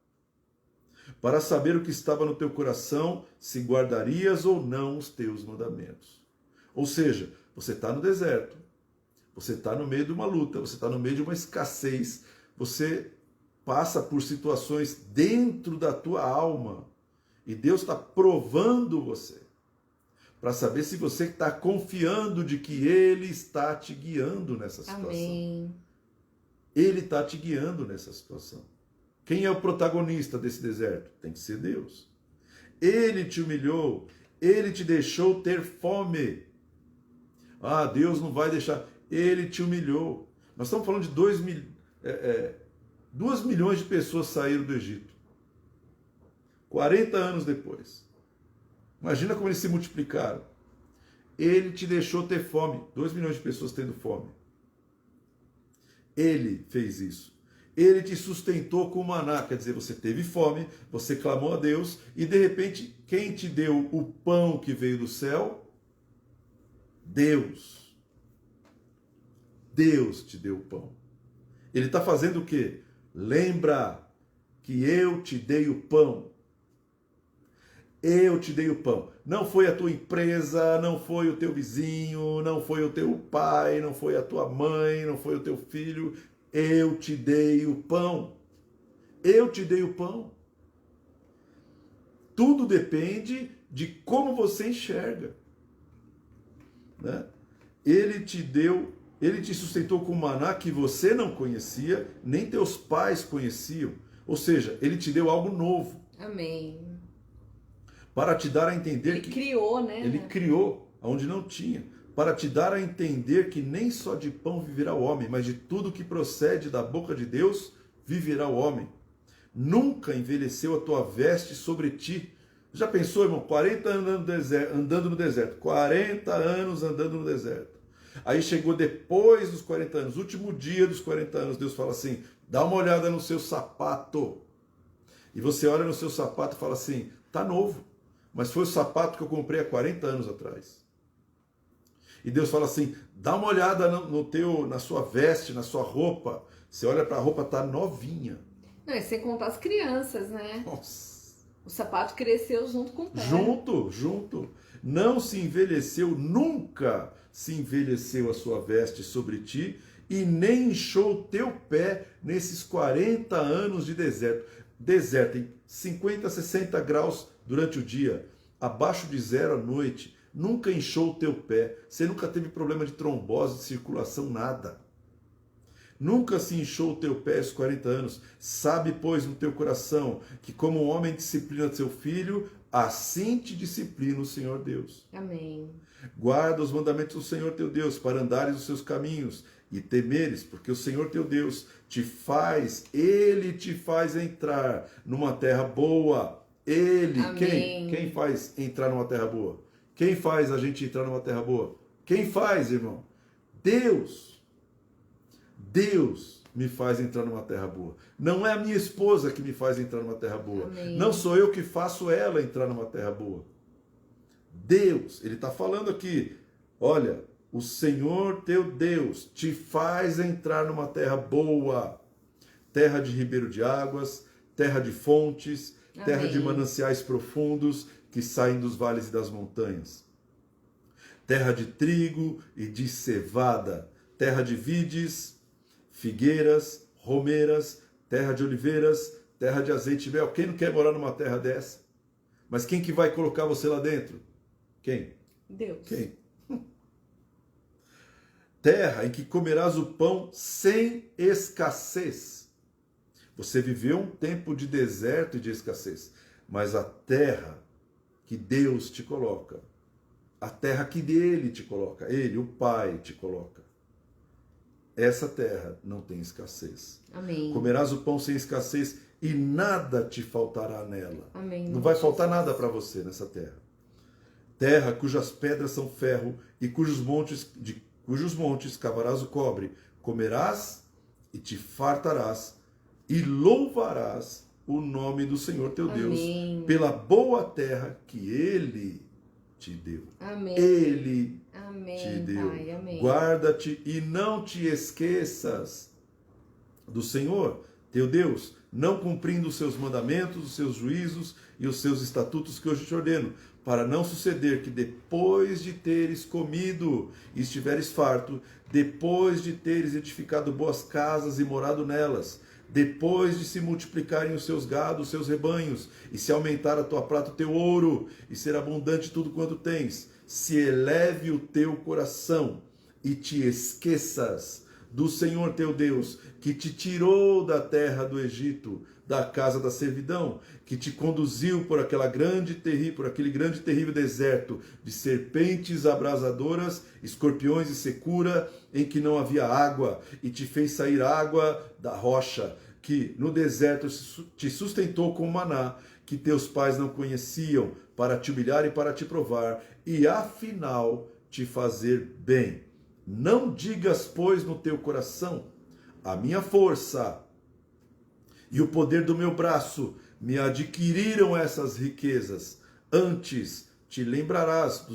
Para saber o que estava no teu coração, se guardarias ou não os teus mandamentos. Ou seja, você está no deserto. Você está no meio de uma luta. Você está no meio de uma escassez. Você passa por situações dentro da tua alma. E Deus está provando você. Para saber se você está confiando de que Ele está te guiando nessa situação. Amém. Ele está te guiando nessa situação. Quem é o protagonista desse deserto? Tem que ser Deus. Ele te humilhou, Ele te deixou ter fome. Ah, Deus não vai deixar. Ele te humilhou. Nós estamos falando de 2 milhões de pessoas saíram do Egito. 40 anos depois. Imagina como eles se multiplicaram. Ele te deixou ter fome. 2 milhões de pessoas tendo fome. Ele fez isso. Ele te sustentou com maná. Quer dizer, você teve fome, você clamou a Deus e de repente, quem te deu o pão que veio do céu? Deus. Deus te deu o pão. Ele está fazendo o quê? Lembra que eu te dei o pão. Eu te dei o pão. Não foi a tua empresa, não foi o teu vizinho, não foi o teu pai, não foi a tua mãe, não foi o teu filho. Eu te dei o pão. Eu te dei o pão. Tudo depende de como você enxerga. Né? Ele te sustentou com maná que você não conhecia, nem teus pais conheciam. Ou seja, ele te deu algo novo. Amém. Para te dar a entender Ele que criou, né? Ele criou onde não tinha. Para te dar a entender que nem só de pão viverá o homem, mas de tudo que procede da boca de Deus viverá o homem. Nunca envelheceu a tua veste sobre ti. Já pensou, irmão? 40 anos andando no deserto. 40 anos andando no deserto. Aí chegou depois dos 40 anos, último dia dos 40 anos, Deus fala assim, dá uma olhada no seu sapato. E você olha no seu sapato e fala assim, tá novo. Mas foi o sapato que eu comprei há 40 anos atrás. E Deus fala assim, dá uma olhada na sua veste, na sua roupa. Você olha para a roupa, tá novinha. Não, e sem contar as crianças, né? Nossa. O sapato cresceu junto com o pé. Junto. Não se envelheceu, nunca se envelheceu a sua veste sobre ti e nem inchou o teu pé nesses 40 anos de deserto. Deserto em 50, 60 graus durante o dia, abaixo de 0 à noite, nunca inchou o teu pé, você nunca teve problema de trombose, de circulação, nada. Nunca se inchou o teu pé esses 40 anos. Sabe, pois, no teu coração, que como um homem disciplina seu filho, assim te disciplina o Senhor Deus. Amém. Guarda os mandamentos do Senhor teu Deus, para andares os seus caminhos e temeres, porque o Senhor teu Deus Ele te faz entrar numa terra boa. Ele, quem faz entrar numa terra boa? Quem faz a gente entrar numa terra boa? Quem faz, irmão? Deus. Deus me faz entrar numa terra boa. Não é a minha esposa que me faz entrar numa terra boa. Amém. Não sou eu que faço ela entrar numa terra boa. Deus, ele está falando aqui, olha, o Senhor teu Deus te faz entrar numa terra boa, terra de ribeiro de águas, terra de fontes, terra de mananciais profundos que saem dos vales e das montanhas, terra de trigo e de cevada, terra de vides, figueiras, romeiras, terra de oliveiras, terra de azeite e mel. Quem não quer morar numa terra dessa? Mas quem que vai colocar você lá dentro? Quem? Deus. Quem? Terra em que comerás o pão sem escassez. Você viveu um tempo de deserto e de escassez, mas a terra que Deus te coloca, a terra que Ele te coloca, Ele, o Pai, te coloca. Essa terra não tem escassez. Amém. Comerás o pão sem escassez e nada te faltará nela. Amém. Não vai faltar nada para você nessa terra. Terra cujas pedras são ferro e cujos montes cavarás o cobre. Comerás e te fartarás e louvarás o nome do Senhor teu Deus pela boa terra que Ele te deu. Amém. Ele Amém, te deu. Pai. Amém. Guarda-te e não te esqueças do Senhor teu Deus, não cumprindo os seus mandamentos, os seus juízos e os seus estatutos que hoje te ordeno, para não suceder que depois de teres comido e estiveres farto, depois de teres edificado boas casas e morado nelas, depois de se multiplicarem os seus gados, os seus rebanhos, e se aumentar a tua prata, o teu ouro, e ser abundante tudo quanto tens, se eleve o teu coração e te esqueças do Senhor teu Deus, que te tirou da terra do Egito, da casa da servidão, que te conduziu por aquele grande e terrível deserto de serpentes abrasadoras, escorpiões e secura, em que não havia água, e te fez sair água da rocha, que no deserto te sustentou com maná, que teus pais não conheciam, para te humilhar e para te provar, e afinal te fazer bem. Não digas, pois, no teu coração, a minha força e o poder do meu braço me adquiriram essas riquezas. Antes te lembrarás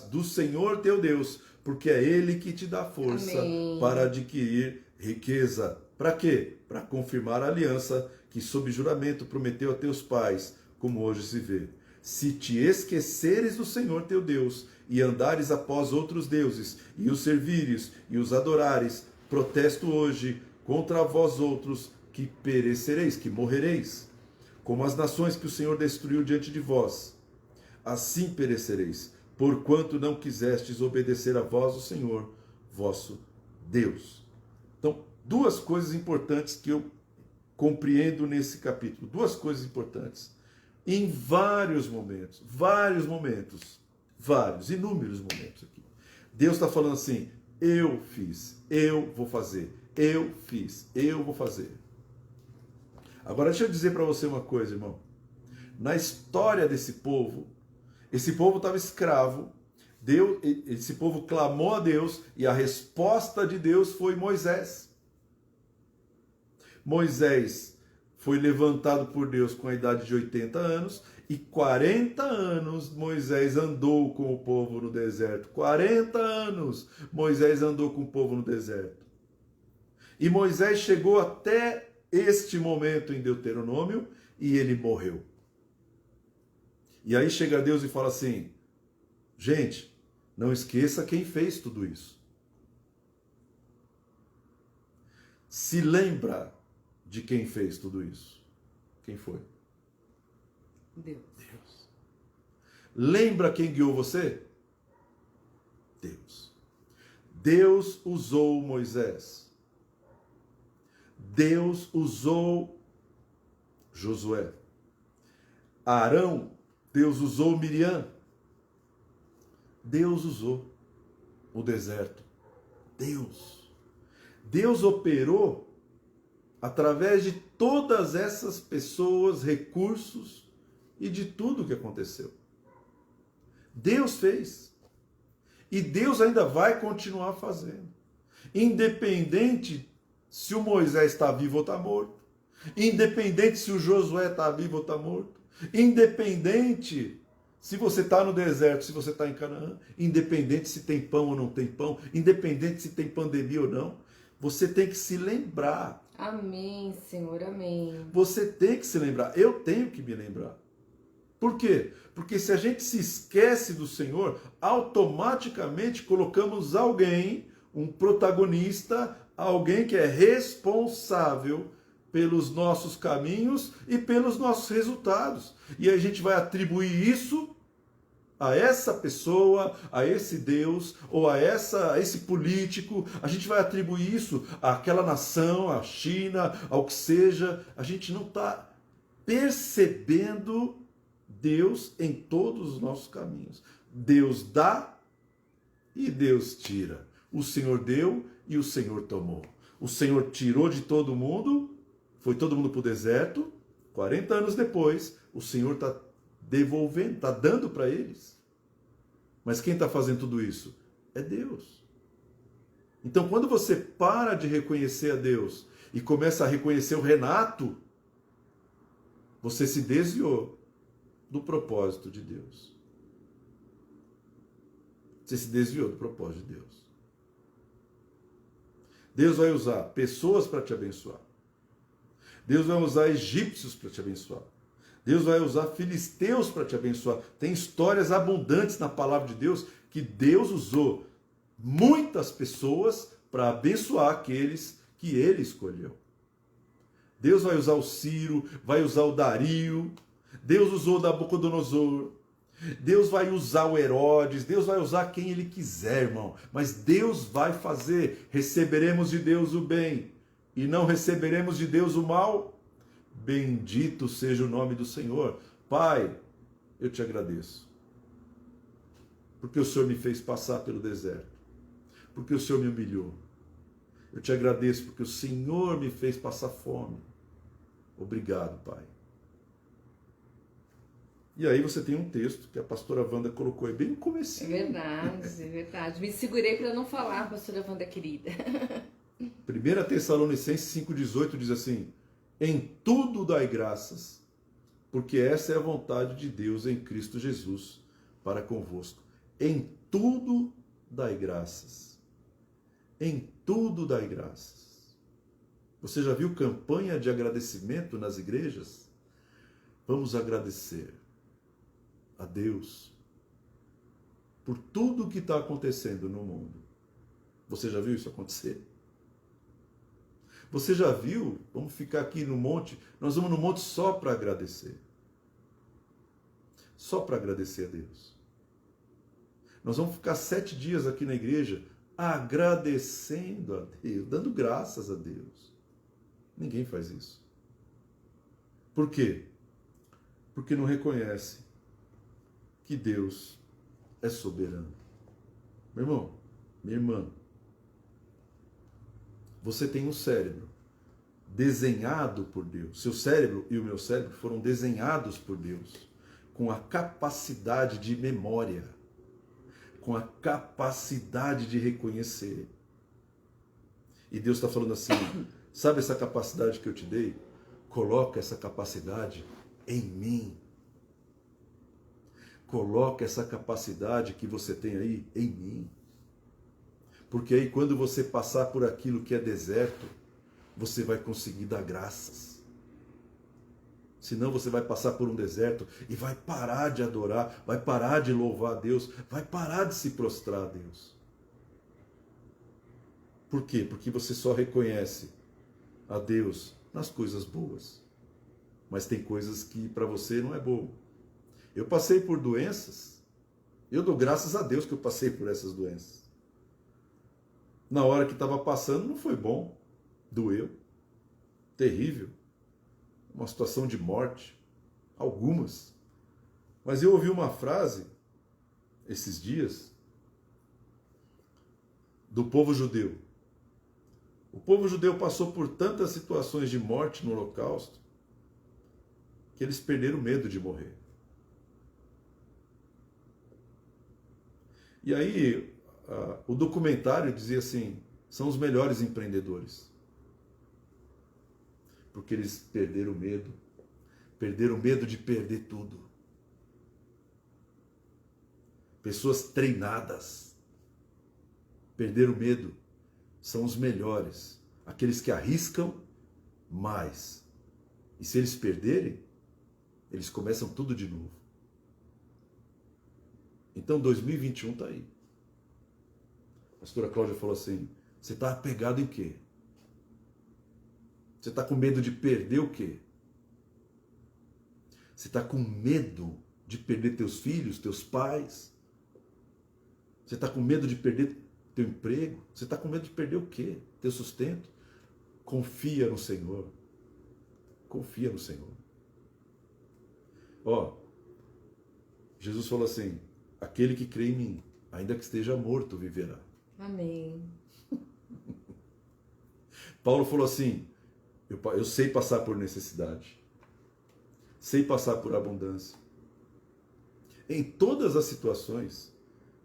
do Senhor teu Deus, porque é Ele que te dá força para adquirir riqueza. Para quê? Para confirmar a aliança que sob juramento prometeu a teus pais, como hoje se vê. Se te esqueceres do Senhor teu Deus e andares após outros deuses, e os servires e os adorares, protesto hoje contra vós outros, que perecereis, que morrereis, como as nações que o Senhor destruiu diante de vós. Assim perecereis, porquanto não quisestes obedecer a vós, o Senhor, vosso Deus. Então, duas coisas importantes que eu compreendo nesse capítulo. Duas coisas importantes. Em vários momentos, inúmeros momentos aqui. Deus está falando assim, eu fiz, eu vou fazer. Eu fiz, eu vou fazer. Agora deixa eu dizer para você uma coisa, irmão. Na história desse povo, esse povo estava escravo, esse povo clamou a Deus e a resposta de Deus foi Moisés. Moisés foi levantado por Deus com a idade de 80 anos e 40 anos Moisés andou com o povo no deserto. 40 anos Moisés andou com o povo no deserto. E Moisés chegou até este momento em Deuteronômio e ele morreu. E aí chega Deus e fala assim, gente, não esqueça quem fez tudo isso. Se lembra de quem fez tudo isso. Quem foi? Deus. Lembra quem guiou você? Deus. Deus usou Moisés. Deus usou Josué. Arão, Deus usou Miriam. Deus usou o deserto. Deus operou através de todas essas pessoas, recursos e de tudo que aconteceu. Deus fez. E Deus ainda vai continuar fazendo. Independente se o Moisés está vivo ou está morto. Independente se o Josué está vivo ou está morto. Independente se você está no deserto, se você está em Canaã. Independente se tem pão ou não tem pão. Independente se tem pandemia ou não. Você tem que se lembrar. Amém, Senhor, amém. Você tem que se lembrar. Eu tenho que me lembrar. Por quê? Porque se a gente se esquece do Senhor, automaticamente colocamos alguém, um protagonista, alguém que é responsável pelos nossos caminhos e pelos nossos resultados. E a gente vai atribuir isso a essa pessoa, a esse Deus, ou a esse político. A gente vai atribuir isso àquela nação, à China, ao que seja. A gente não está percebendo Deus em todos os nossos caminhos. Deus dá e Deus tira. O Senhor deu e o Senhor tomou. O Senhor tirou de todo mundo, foi todo mundo para o deserto. 40 anos depois, o Senhor está devolvendo, está dando para eles. Mas quem está fazendo tudo isso? É Deus. Então, quando você para de reconhecer a Deus e começa a reconhecer o Renato, você se desviou do propósito de Deus. Você se desviou do propósito de Deus. Deus vai usar pessoas para te abençoar. Deus vai usar egípcios para te abençoar. Deus vai usar filisteus para te abençoar. Tem histórias abundantes na palavra de Deus que Deus usou muitas pessoas para abençoar aqueles que ele escolheu. Deus vai usar o Ciro, vai usar o Dario, Deus usou o Nabucodonosor, Deus vai usar o Herodes, Deus vai usar quem ele quiser, irmão. Mas Deus vai fazer. Receberemos de Deus o bem e não receberemos de Deus o mal. Bendito seja o nome do Senhor. Pai, eu te agradeço. Porque o Senhor me fez passar pelo deserto. Porque o Senhor me humilhou. Eu te agradeço porque o Senhor me fez passar fome. Obrigado, Pai. E aí você tem um texto que a pastora Wanda colocou aí bem no comecinho. É verdade. Me segurei para não falar, pastora Wanda querida. 1 Tessalonicenses 5,18 diz assim: em tudo dai graças, porque essa é a vontade de Deus em Cristo Jesus para convosco. Em tudo dai graças. Em tudo dai graças. Você já viu campanha de agradecimento nas igrejas? Vamos agradecer a Deus por tudo que está acontecendo no mundo. Você já viu isso acontecer? Você já viu? Vamos ficar aqui no monte. Nós vamos no monte só para agradecer. Só para agradecer a Deus. Nós vamos ficar 7 dias aqui na igreja agradecendo a Deus, dando graças a Deus. Ninguém faz isso. Por quê? Porque não reconhece que Deus é soberano. Meu irmão, minha irmã, você tem um cérebro desenhado por Deus. Seu cérebro e o meu cérebro foram desenhados por Deus com a capacidade de memória, com a capacidade de reconhecer. E Deus está falando assim, sabe essa capacidade que eu te dei? Coloca essa capacidade em mim. Coloca essa capacidade que você tem aí em mim. Porque aí quando você passar por aquilo que é deserto, você vai conseguir dar graças. Senão você vai passar por um deserto e vai parar de adorar, vai parar de louvar a Deus, vai parar de se prostrar a Deus. Por quê? Porque você só reconhece a Deus nas coisas boas. Mas tem coisas que para você não é bom. Eu passei por doenças, eu dou graças a Deus que eu passei por essas doenças. Na hora que estava passando não foi bom, doeu, terrível, uma situação de morte, algumas. Mas eu ouvi uma frase, esses dias, do povo judeu. O povo judeu passou por tantas situações de morte no Holocausto, que eles perderam medo de morrer. E aí, o documentário dizia assim, são os melhores empreendedores. Porque eles perderam medo de perder tudo. Pessoas treinadas, perderam medo, são os melhores, aqueles que arriscam mais. E se eles perderem, eles começam tudo de novo. Então 2021 está aí. A pastora Cláudia falou assim, você está apegado em quê? Você está com medo de perder o quê? Você está com medo de perder teus filhos, teus pais? Você está com medo de perder teu emprego? Você está com medo de perder o quê? Teu sustento? Confia no Senhor. Confia no Senhor. Ó, Jesus falou assim: aquele que crê em mim, ainda que esteja morto, viverá. Amém. Paulo falou assim: eu sei passar por necessidade, sei passar por abundância. Em todas as situações,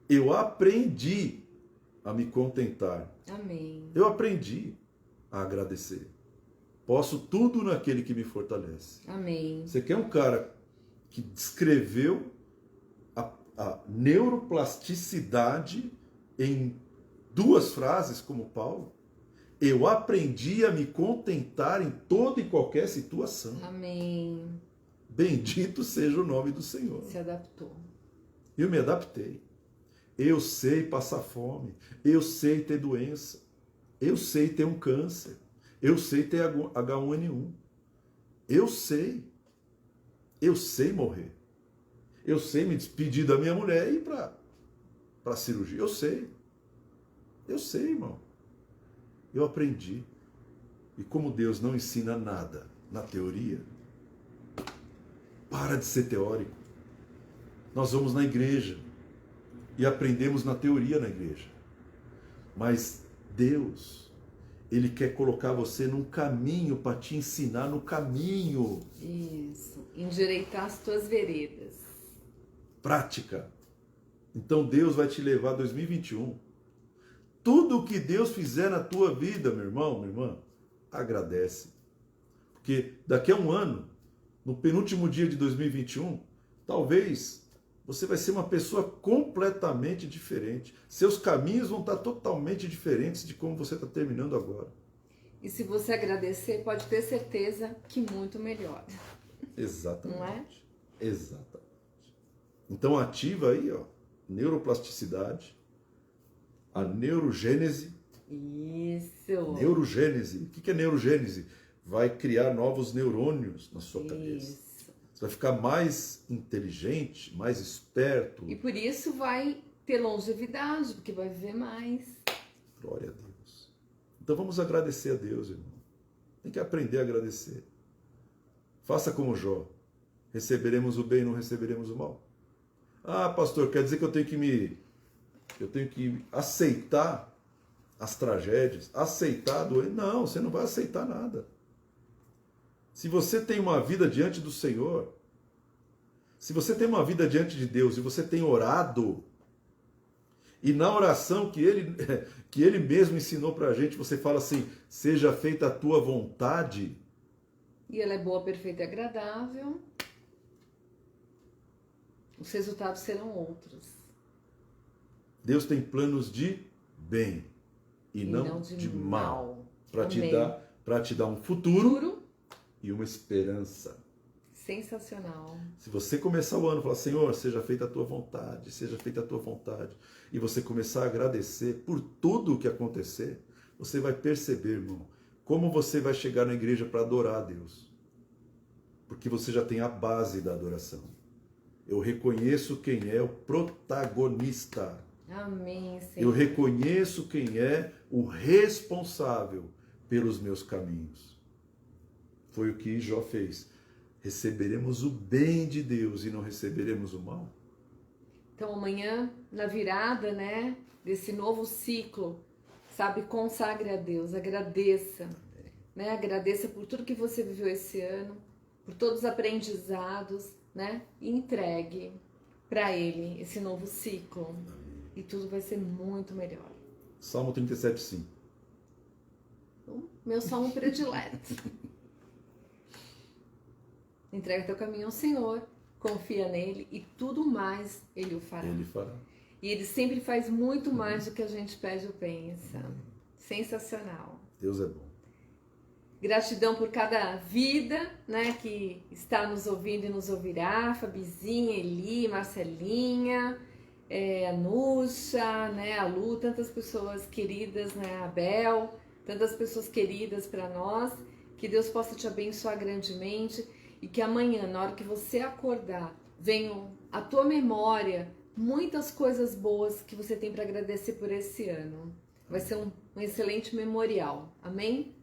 eu aprendi a me contentar. Amém. Eu aprendi a agradecer. Posso tudo naquele que me fortalece. Amém. Você quer um cara que descreveu a neuroplasticidade em 2 frases, como Paulo? Eu aprendi a me contentar em toda e qualquer situação. Amém. Bendito seja o nome do Senhor. Se adaptou. Eu me adaptei. Eu sei passar fome. Eu sei ter doença. Eu sei ter um câncer. Eu sei ter H1N1. Eu sei. Eu sei morrer. Eu sei me despedir da minha mulher e ir para a cirurgia. Eu sei. Eu sei, irmão. Eu aprendi. E como Deus não ensina nada na teoria, para de ser teórico. Nós vamos na igreja e aprendemos na teoria na igreja. Mas Deus, Ele quer colocar você num caminho para te ensinar no caminho. Isso. Endireitar as tuas veredas. Prática. Então Deus vai te levar a 2021. Tudo o que Deus fizer na tua vida, meu irmão, minha irmã, agradece. Porque daqui a um ano, no penúltimo dia de 2021, talvez você vai ser uma pessoa completamente diferente. Seus caminhos vão estar totalmente diferentes de como você está terminando agora. E se você agradecer, pode ter certeza que muito melhor. Exatamente. Não é? Exatamente. Então ativa aí, ó, neuroplasticidade, a neurogênese. Isso. Neurogênese. O que é neurogênese? Vai criar novos neurônios na sua cabeça. Isso. Você vai ficar mais inteligente, mais esperto. E por isso vai ter longevidade, porque vai viver mais. Glória a Deus. Então vamos agradecer a Deus, irmão. Tem que aprender a agradecer. Faça como Jó. Receberemos o bem, não receberemos o mal. Ah, pastor, quer dizer que eu tenho que aceitar as tragédias, aceitar a doença? Não, você não vai aceitar nada. Se você tem uma vida diante do Senhor, se você tem uma vida diante de Deus e você tem orado, e na oração que Ele mesmo ensinou pra gente, você fala assim: seja feita a tua vontade. E ela é boa, perfeita e agradável. Os resultados serão outros. Deus tem planos de bem e não de mal. Para te dar um futuro e uma esperança. Sensacional. Se você começar o ano e falar: Senhor, seja feita a tua vontade, seja feita a tua vontade, e você começar a agradecer por tudo o que acontecer, você vai perceber, irmão, como você vai chegar na igreja para adorar a Deus. Porque você já tem a base da adoração. Eu reconheço quem é o protagonista. Amém, Senhor. Eu reconheço quem é o responsável pelos meus caminhos. Foi o que Jó fez. Receberemos o bem de Deus e não receberemos o mal? Então amanhã, na virada, né, desse novo ciclo, sabe, consagre a Deus, agradeça, né, agradeça por tudo que você viveu esse ano, por todos os aprendizados, né, e entregue para Ele esse novo ciclo. E tudo vai ser muito melhor. Salmo 37:5. Meu salmo predileto. Entrega teu caminho ao Senhor, confia nele e tudo mais Ele o fará. Ele fará. E Ele sempre faz muito mais do que a gente pede ou pensa. Sensacional. Deus é bom. Gratidão por cada vida, né, que está nos ouvindo e nos ouvirá. Fabizinha, Eli, Marcelinha, a Nuxa, né, a Lu, tantas pessoas queridas, né, a Abel, tantas pessoas queridas para nós. Que Deus possa te abençoar grandemente e que amanhã, na hora que você acordar, venham à tua memória muitas coisas boas que você tem para agradecer por esse ano. Vai ser um excelente memorial. Amém?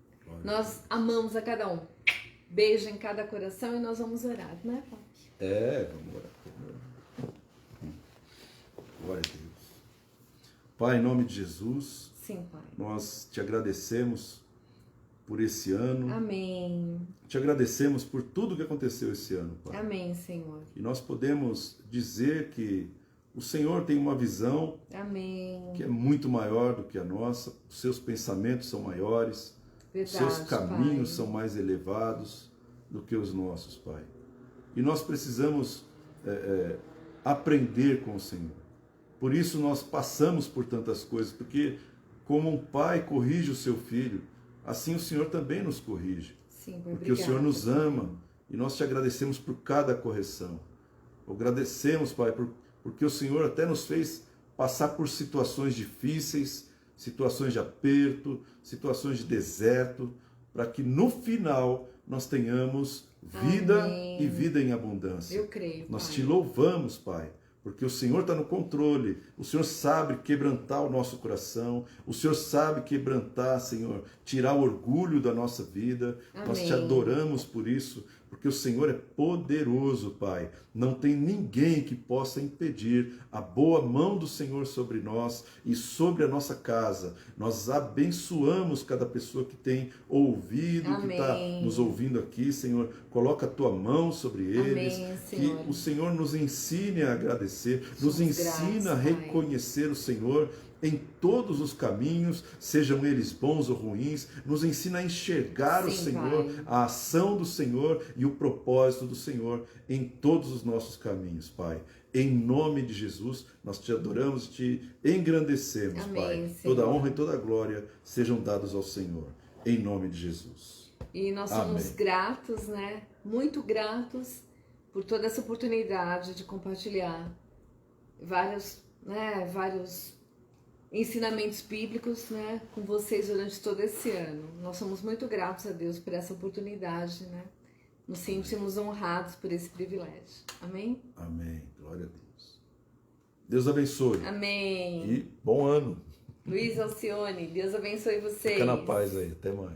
Nós amamos a cada um. Beijo em cada coração e nós vamos orar, né, Papi? Vamos orar. Pai, em nome de Jesus, Sim, Pai. nós te agradecemos por esse ano. Amém. Te agradecemos por tudo que aconteceu esse ano, Pai. Amém, Senhor. E nós podemos dizer que o Senhor tem uma visão Amém. que é muito maior do que a nossa. Os seus pensamentos são maiores. Verdade, Os seus caminhos Pai. são mais elevados do que os nossos, Pai. E nós precisamos aprender com o Senhor. Por isso nós passamos por tantas coisas, porque como um pai corrige o seu filho, assim o Senhor também nos corrige. Sim, Porque o Senhor nos ama e nós te agradecemos por cada correção. Agradecemos, Pai, porque o Senhor até nos fez passar por situações difíceis, situações de aperto, situações de deserto, para que no final nós tenhamos vida Amém. e vida em abundância. Eu creio, Pai. Nós te louvamos, Pai, porque o Senhor está no controle, o Senhor sabe quebrantar o nosso coração, o Senhor sabe quebrantar, Senhor, tirar o orgulho da nossa vida. Amém. Nós te adoramos por isso, porque o Senhor é poderoso, Pai. Não tem ninguém que possa impedir a boa mão do Senhor sobre nós e sobre a nossa casa. Nós abençoamos cada pessoa que tem ouvido, Amém. que está nos ouvindo aqui, Senhor. Coloca a tua mão sobre eles, Amém, que Senhor. o Senhor nos ensine a agradecer, nos Somos ensina a gratos, Pai. reconhecer o Senhor em todos os caminhos, sejam eles bons ou ruins, nos ensina a enxergar o Sim, Senhor, Pai. a ação do Senhor e o propósito do Senhor em todos os nossos caminhos, Pai. Em nome de Jesus, nós te adoramos e te engrandecemos, Amém, Pai. Senhor. Toda honra e toda glória sejam dados ao Senhor, em nome de Jesus. E nós somos Amém. gratos, né? Muito gratos por toda essa oportunidade de compartilhar vários ensinamentos bíblicos, né, com vocês durante todo esse ano. Nós somos muito gratos a Deus por essa oportunidade, né? Nos sentimos honrados por esse privilégio. Amém? Amém. Glória a Deus. Deus abençoe. Amém. E bom ano. Luiz Alcione, Deus abençoe vocês. Fica na paz aí. Até mais.